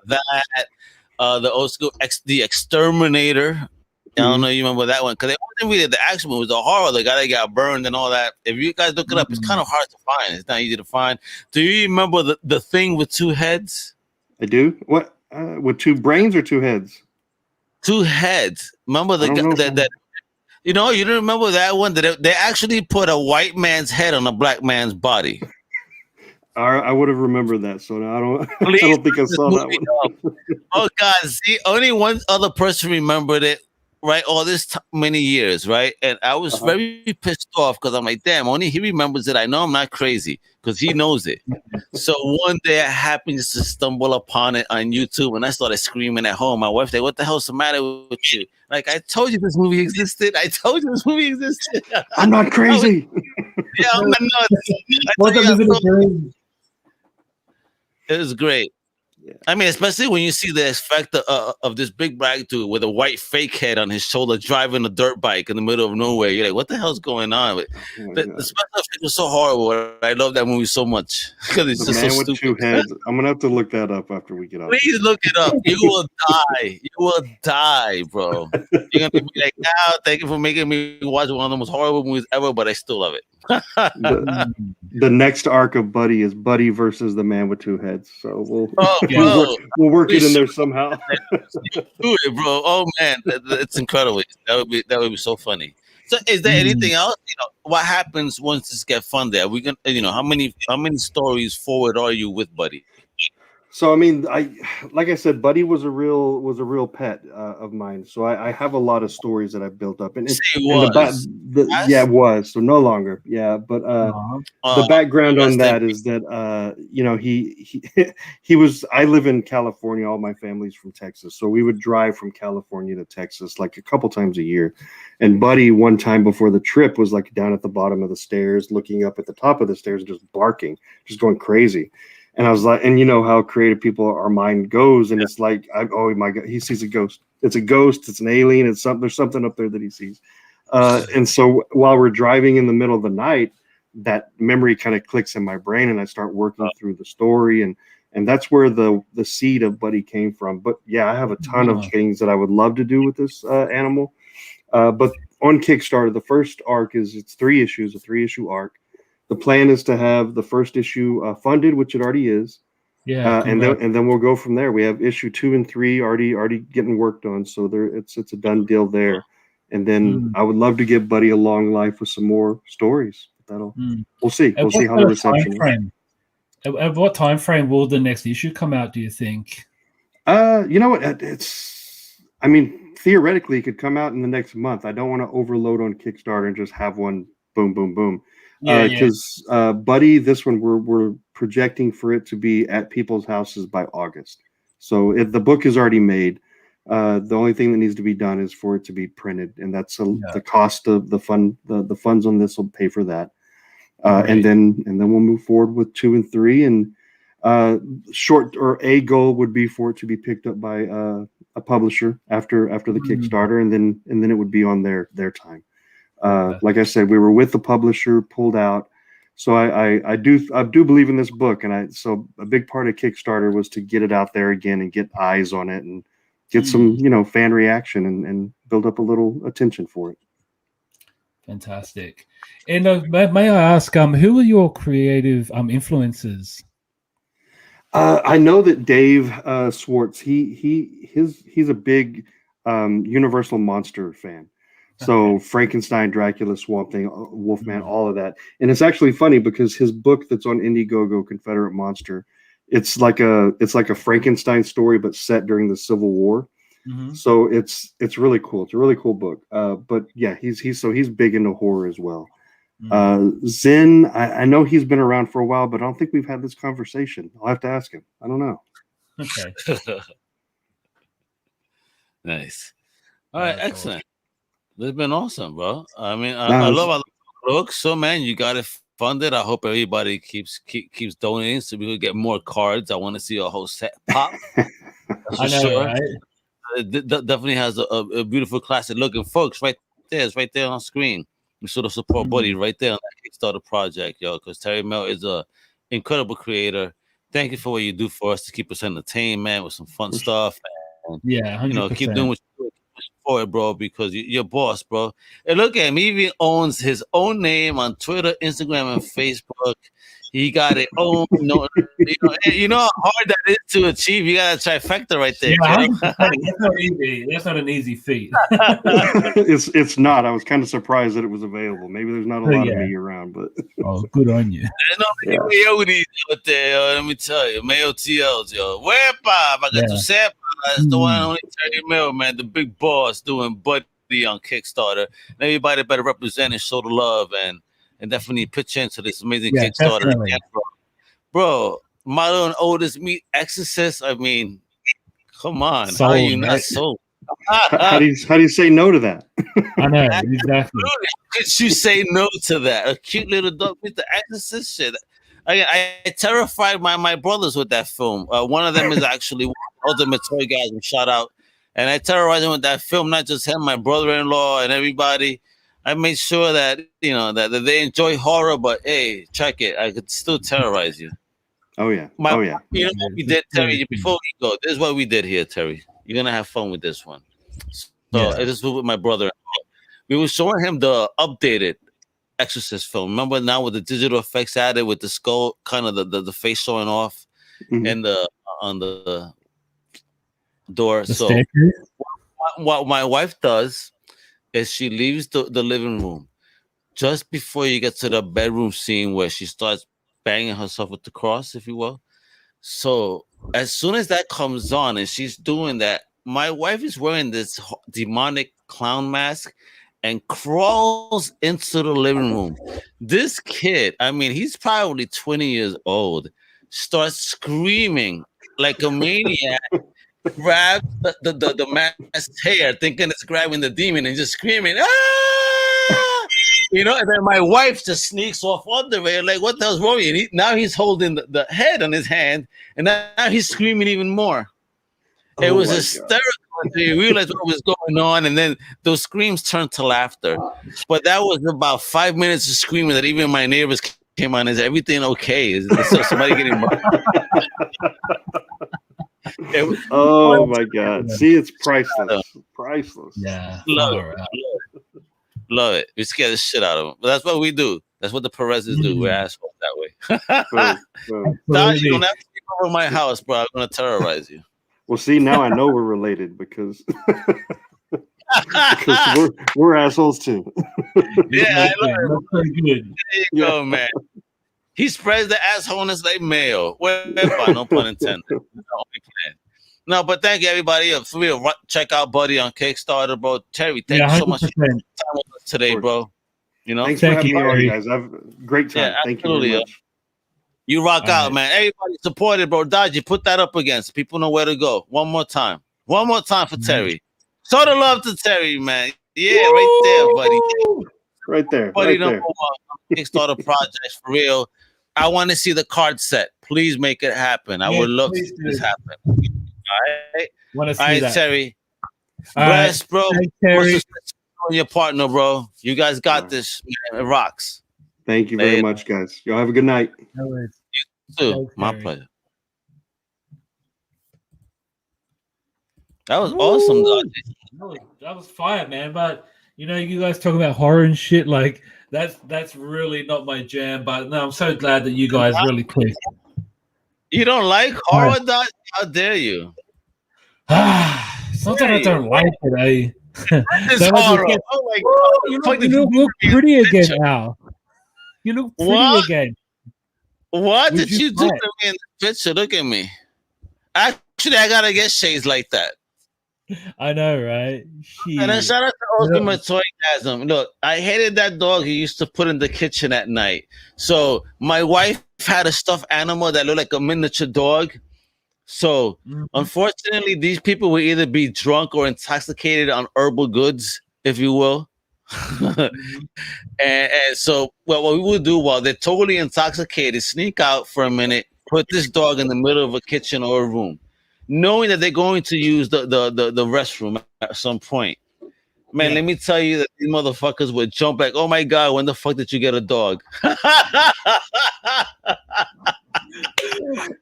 The old school The Exterminator. I don't know if you remember that one, because it wasn't really the action movie, it was the horror. The guy that got burned and all that. If you guys look it up, it's kind of hard to find. It's not easy to find. Do you remember the Thing with 2 heads? I do. What? With 2 brains or 2 heads? 2 heads. Remember the guy that you don't remember that one? That they actually put a white man's head on a black man's body. I would have remembered that, so I don't think I saw that one. Oh God! See, only one other person remembered it. Right, all this many years, right? And I was very pissed off because I'm like, damn, only he remembers it. I know I'm not crazy because he knows it. So one day I happened to stumble upon it on YouTube, and I started screaming at home. My wife's like, what the hell's the matter with you? Like, I told you this movie existed. I'm not crazy. I'm not nuts. It was great. I mean, especially when you see the effect of this big black dude with a white fake head on his shoulder driving a dirt bike in the middle of nowhere. You're like, what the hell's going on? But the special effect was so horrible. I love that movie so much because it's just so stupid. Two heads. I'm gonna have to look that up after we get off. Please look it up. You will die. You will die, bro. You're gonna be like, thank you for making me watch one of the most horrible movies ever, but I still love it. The next arc of Buddy is Buddy versus the man with two heads. So we'll work it in there somehow. Do it, bro. Oh man, it's incredible. That would be so funny. So, is there anything else? What happens once this gets funded? Are we gonna, how many stories forward are you with Buddy? So I mean, like I said, Buddy was a real pet of mine. So I have a lot of stories that I built up. And it was. So no longer. Yeah, but the background on that is that he was. I live in California. All my family's from Texas, so we would drive from California to Texas like a couple times a year. And Buddy, one time before the trip, was like down at the bottom of the stairs, looking up at the top of the stairs, just barking, just going crazy. And I was like, and you know how creative people, our mind goes, and it's like, oh my God, he sees a ghost. It's a ghost. It's an alien. It's something. There's something up there that he sees. And so while we're driving in the middle of the night, that memory kind of clicks in my brain, and I start working through the story, and that's where the seed of Buddy came from. But yeah, I have a ton of things that I would love to do with this animal. But on Kickstarter, the first arc it's 3 issues, a 3-issue arc. The plan is to have the first issue funded, which it already is. Yeah, and then we'll go from there. We have issue 2 and 3 already getting worked on, so it's a done deal there. And then I would love to give Buddy a long life with some more stories. We'll see. We'll see how the reception is. At what time frame will the next issue come out, do you think? You know what? I mean, theoretically, it could come out in the next month. I don't want to overload on Kickstarter and just have one boom, boom, boom. Because Buddy, this one we're projecting for it to be at people's houses by August. So if the book is already made, the only thing that needs to be done is for it to be printed, and that's the cost of the fund. The funds on this will pay for that, and then we'll move forward with 2 and 3. And a goal would be for it to be picked up by a publisher after the Kickstarter, and then it would be on their time. Like I said, we were with the publisher, pulled out. So I do believe in this book, and so a big part of Kickstarter was to get it out there again and get eyes on it and get some fan reaction and build up a little attention for it. Fantastic. And may I ask, who are your creative influences? I know that Dave Swartz, he's a big Universal Monster fan. So Frankenstein, Dracula, Swamp Thing, Wolfman, all of that. And it's actually funny because his book that's on Indiegogo, Confederate Monster, it's like a Frankenstein story, but set during the Civil War. So it's really cool. It's a really cool book. But yeah, he's big into horror as well. Zen, I know he's been around for a while, but I don't think we've had this conversation. I'll have to ask him. I don't know. Okay. Nice. All right, excellent. This has been awesome, bro. I mean, I love how it looks. So, man, you got it funded. I hope everybody keeps donating so we can get more cards. I want to see a whole set pop. I know, right? It definitely has a beautiful classic look. And folks, it's right there on screen. We sort of support Buddy right there on that Kickstarter project, yo, because Terry Mayo is a incredible creator. Thank you for what you do for us to keep us entertained, man, with some fun stuff. And, 100%. Keep doing what you're doing for it, bro, because you're boss, bro. And look at him, he even owns his own name on Twitter, Instagram, and Facebook. He got it own. You know how hard that is to achieve. You got a trifecta right there. Yeah, that's not easy. That's not an easy feat. It's not. I was kind of surprised that it was available. Maybe there's not a lot of me around, but good on you. There's no many Mayotis out there. Let me tell you, Mayo TLs, yo. Wepa, it's the one and only Terry Mayo, man, the big boss doing Buddy on Kickstarter. And everybody better represent and show the love and definitely pitch into this amazing Kickstarter. Bro, Milo and Otis meet Exorcist. I mean, come on. How are you not sold? How do you say no to that? I know, exactly. How could you say no to that? A cute little dog with the Exorcist shit. I terrified my brothers with that film. One of them is actually Ultimate Toy Guys. Shout out. And I terrorized him with that film, not just him, my brother-in-law and everybody. I made sure that, you know, that they enjoy horror, but hey, check it. I could still terrorize you. Oh, yeah. You know what we did, Terry? Before we go, this is what we did here, Terry. You're going to have fun with this one. So this was with my brother. We were showing him the updated Exorcist film. Remember now with the digital effects added with the skull, kind of the face showing off and on the door. So what my wife does is she leaves the living room just before you get to the bedroom scene where she starts banging herself with the cross, if you will. So as soon as that comes on and she's doing that, my wife is wearing this demonic clown mask and crawls into the living room. This kid, I mean, he's probably 20 years old, starts screaming like a maniac, grabs the mask's hair, thinking it's grabbing the demon, and just screaming, ah! You know, and then my wife just sneaks off under it, like, what the hell's wrong with you? Now he's holding the head on his hand, and now he's screaming even more. It was hysterical until you realized what was going on, and then those screams turned to laughter. But that was about 5 minutes of screaming that even my neighbors came on. Is everything okay? Is somebody getting murdered? Oh my God! See, it's priceless. Priceless. Yeah, love it. We scare the shit out of them, but that's what we do. That's what the Perez's do. We're assholes that way. Dodgy, you don't have to keep over my house, bro. I'm gonna terrorize you. Well, see, now I know we're related because we're assholes too. Yeah, I love it. Good. There you go, man. He spreads the assholeness like mayo. Wepa, no pun intended. No, but thank you, everybody. For real, check out Buddy on Kickstarter, bro. Terry, thank you so much for your time with us today, bro. You know, thanks for having me on, guys. I've great time. Thank you very much. You rock out, man. Everybody supported, bro. Dodgy, put that up again so people know where to go. One more time for Terry. Show the love to Terry, man. Yeah, right there, buddy. Right there. Buddy, right number one Kickstarter projects for real. I want to see the card set. Please make it happen. I would love to see this happen. All right. Want to see that. Terry. Bless, bro. Thanks, Terry. Your partner, bro. You guys got this. Man. It rocks. Thank you very much, guys. Y'all have a good night. You too. Thanks, my pleasure. That was awesome, Dodgy. That was fire, man. But you know, you guys talking about horror and shit, like that's really not my jam. But no, I'm so glad that you guys really clicked. You don't like horror, Dodgy? How dare you? Sometimes I don't like it, eh? It's horror. Oh my God. You look pretty again now. You look pretty again. What did you do to me in the picture? Look at me. Actually, I gotta get shades like that. I know, right? And then shout out to Ultimate Toygasm. Look, I hated that dog he used to put in the kitchen at night. So my wife had a stuffed animal that looked like a miniature dog. So unfortunately, these people will either be drunk or intoxicated on herbal goods, if you will. and so what we would do while they're totally intoxicated, sneak out for a minute, put this dog in the middle of a kitchen or a room, knowing that they're going to use the restroom at some point. Man, let me tell you that these motherfuckers would jump like, oh my God, when the fuck did you get a dog?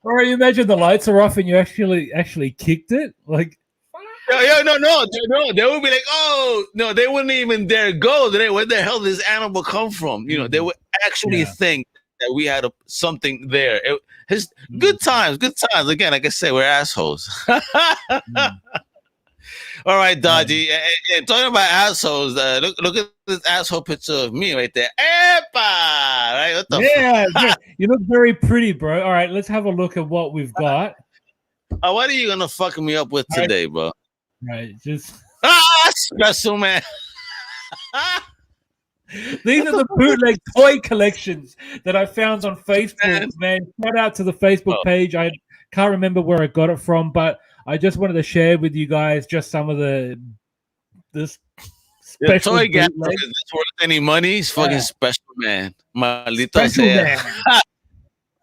Or you imagine the lights are off and you actually kicked it? Like, no. They would be like, oh, no, they wouldn't even dare go. Where the hell did this animal come from? You know, they would actually think that we had something there. Good times. Again, like I say, we're assholes. All right, Dodgy. Talking about assholes, look at this asshole picture of me right there. Epa! Right? What the you look very pretty, bro. All right, let's have a look at what we've got. What are you gonna fuck me up with today, bro? Right, just special, man. These are the bootleg toy collections that I found on Facebook, man. Shout out to the Facebook page. I can't remember where I got it from, but I just wanted to share with you guys just some of this special toy gap is worth any money. He's fucking special, man. Maldita sea.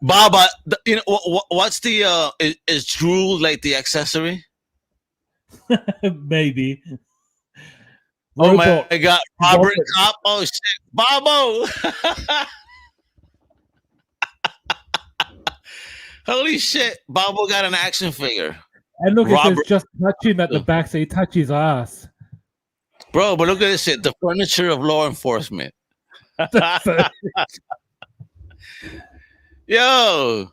Baba, you know what's the is drool like the accessory? Maybe. Oh Robot. my God, Robert Cop. Oh shit, Bobo. Holy shit, Bobo got an action figure. And look, it says just touch him at the back, so you touch his ass. Bro, but look at this shit. The furniture of law enforcement. Yo,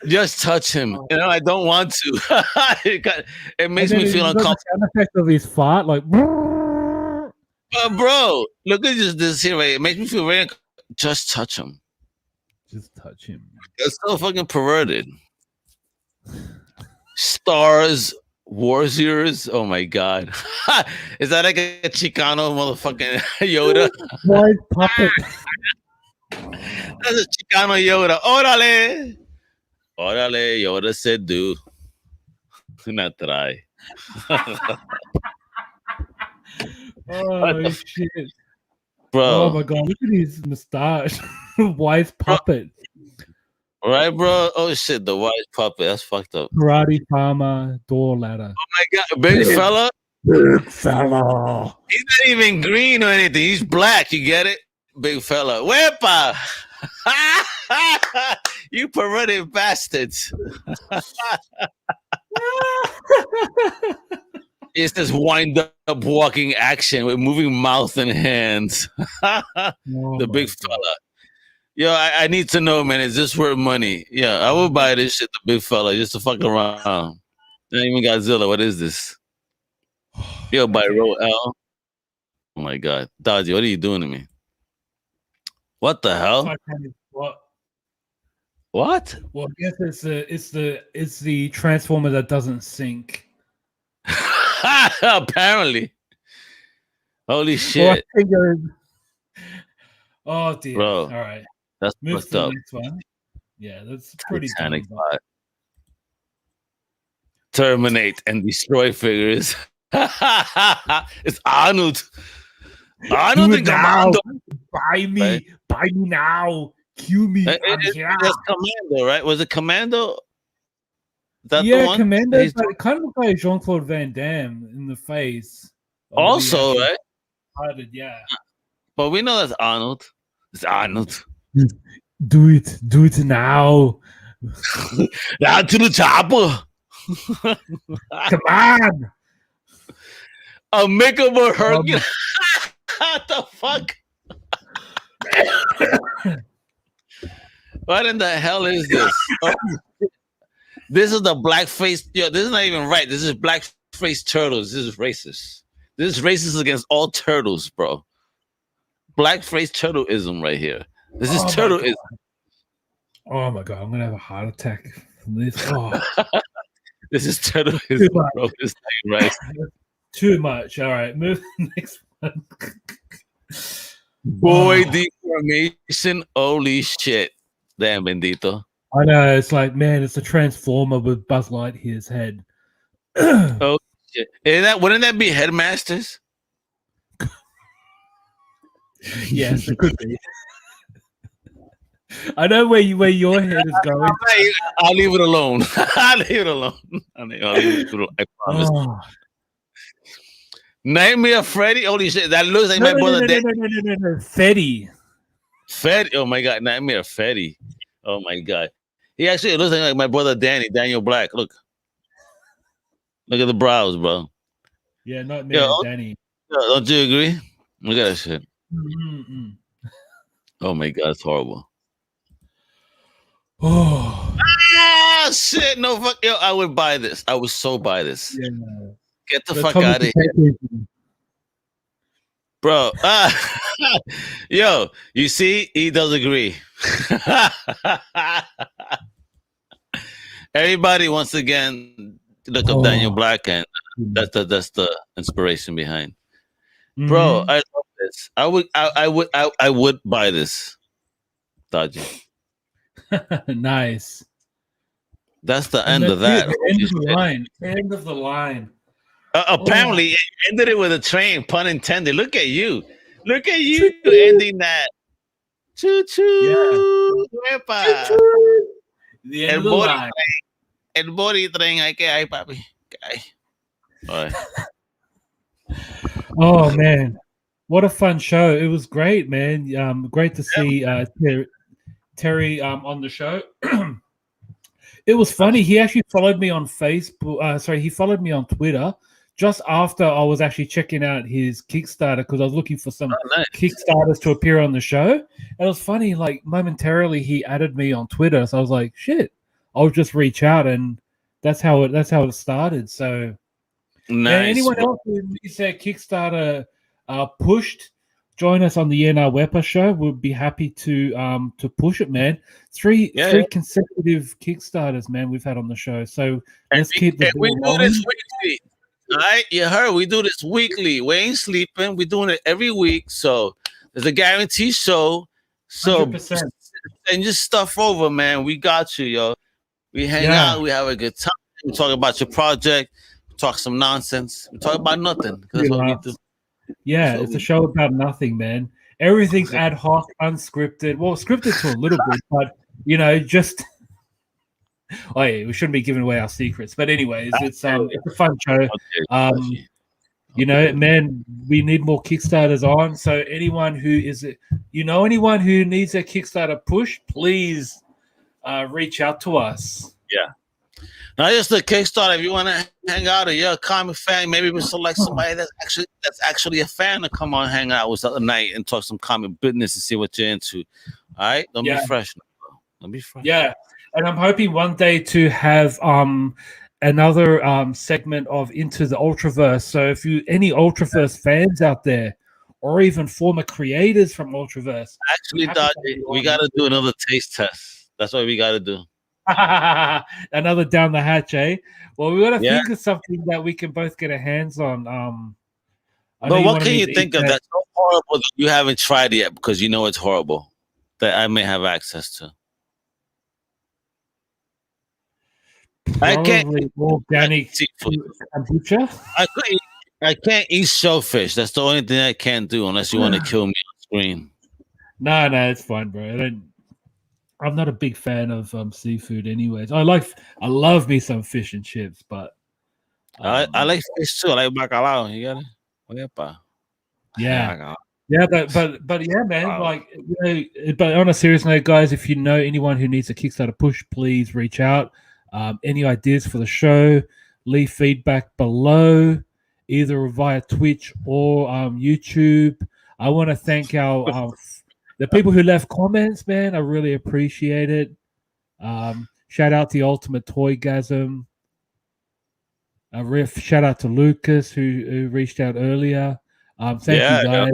just touch him. You know, I don't want to. It makes me feel uncomfortable. The sound effect of his fart, like. Bro, look at this here. Right? It makes me feel very. Just touch him. Just touch him. It's so fucking perverted. Stars, Warriors. Oh my God. Is that like a Chicano motherfucking Yoda? White puppet. That's a Chicano Yoda. Órale. Órale, Yoda said do. Not try. Oh shit. Bro. Oh my God, look at his mustache. Wise puppet. Right, bro? Oh shit, the white puppet. That's fucked up. Karate farmer, door ladder. Oh my God, big fella. Big fella. He's not even green or anything. He's black. You get it? Big fella. Wepa. You perverted bastards. It's this wind up walking action with moving mouth and hands. The big fella. Yo, I need to know, man. Is this worth money? Yeah, I would buy this shit, the big fella, just to fuck around. Not even Godzilla. What is this? Yo, by Row L. Oh my God, Dodgy, what are you doing to me? What the hell? What? Well, I guess it's the transformer that doesn't sync. Apparently. Holy shit. Oh dear. Bro, all right. That's Move fucked to up. the next one. Yeah, that's pretty Titanic. Terminate and destroy figures. It's Arnold. Arnold and Commando. Buy me. Right? Buy me now. Cue me. That's Commando, right? Was it Commando? That the one? Commando. It kind of looks like Jean-Claude Van Damme in the face. Also, right? Yeah. But we know that's Arnold. It's Arnold. Do it now. Down to the chopper. Come on. I'll make him a Hercules. What the fuck? What in the hell is this? This is the blackface. Yo, this is not even right. This is blackface turtles. This is racist. This is racist against all turtles, bro. Blackface turtleism right here. This is turtleism. Oh my God, I'm gonna have a heart attack from this. Oh. This is turtleism, bro. This ain't right. Too much. All right, move to the next one. Boy, deformation. Holy shit. Damn, bendito. I know. It's like, man, it's a transformer with Buzz Lightyear's head. Oh shit! Wouldn't that be Headmasters? Yes, it could be. I know where your head is going. I'll leave it alone. I'll leave it alone. I promise. Oh. Nightmare Freddy. Holy shit! That looks like my brother. No. Freddy. Freddy. Oh my God! Nightmare Freddy. Oh my God. He actually looks like my brother Daniel Black. Look at the brows, bro. Yeah, not me, Danny. Don't you agree? Look at that shit. Mm-hmm. Oh my God, it's horrible. Oh shit! No fuck. Yo, I would buy this. I would so buy this. Yeah. Get the fuck out of here, bro. Yo, you see, he does agree. Everybody, once again, look up Daniel Black, and that's the inspiration behind. Mm-hmm. Bro, I love this. I would buy this. Dodgy. Nice. That's the end of that. End of the line. End of the line. Apparently, it ended it with a train. Pun intended. Look at you. Look at you ending that. Choo choo. Yeah. The end of the line. El body train, ay, que hay, papi. Que hay. All right. Oh man, what a fun show! It was great, man. Great to see Terry on the show. It was funny. He actually followed me on Facebook. He followed me on Twitter just after I was actually checking out his Kickstarter because I was looking for some Kickstarters to appear on the show. And it was funny, like momentarily he added me on Twitter. So I was like, shit, I'll just reach out, and that's how it started. So nice. Anyone else who needs their Kickstarter pushed, join us on the Wepa show. We'll be happy to push it, man. Three consecutive Kickstarters, man, we've had on the show. So let's keep the we do this weekly. All right, you heard. We do this weekly. We ain't sleeping. We're doing it every week. So there's a guarantee show. So 100%. And just stuff over, man. We got you, yo. We hang out. We have a good time. We talk about your project. We talk some nonsense. We talk about nothing. That's what we do. Yeah, it's a show about nothing, man. Everything's ad hoc, unscripted. Well, scripted to a little bit, but just. Oh, yeah, we shouldn't be giving away our secrets, but anyways, it's a fun show. Man, we need more Kickstarters on. So anyone who anyone who needs a Kickstarter push, please reach out to us. Yeah. Not just the Kickstarter. If you want to hang out or you're a comic fan, maybe we select somebody that's actually a fan to come on hang out with us tonight and talk some comic business and see what you're into. All right? Don't be fresh. Don't be fresh. Yeah. And I'm hoping one day to have another segment of Into the Ultraverse. So if any Ultraverse fans out there, or even former creators from Ultraverse, actually, Dodgy, we got to do another taste test. That's what we got to do. Another down the hatch, eh? Well, we got to think of something that we can both get our hands on. But what can you think of that's so horrible that you haven't tried yet because you know it's horrible that I may have access to? Probably organic kombucha. I can't eat shellfish. That's the only thing I can't do unless you want to kill me on screen. No, it's fine, bro. I'm not a big fan of seafood, anyways. I love me some fish and chips, but I like fish too. I like bacalao. You got it? Wepa. Yeah. Yeah, but yeah, man. But on a serious note, guys, if you know anyone who needs a Kickstarter push, please reach out. Any ideas for the show, leave feedback below, either via Twitch or YouTube. I want to thank our the people who left comments, man. I really appreciate it. Shout out to the Ultimate Toygasm. Shout out to Lucas who reached out earlier. Thank you, guys.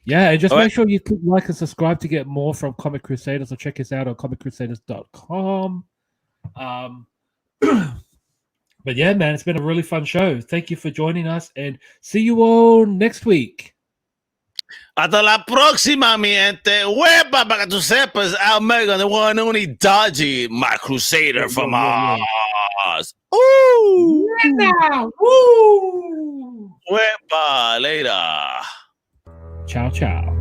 Yeah, and just make sure you click like and subscribe to get more from Comic Crusaders, or check us out on comiccrusaders.com. But yeah, man, it's been a really fun show. Thank you for joining us, and see you all next week. Hasta la próxima, mi gente. Wepa, para que tú sepas, Omega, the one and only Dodgy, my crusader from Oz. Ooh! Yeah. Woo! Wepa, later. Ciao, ciao.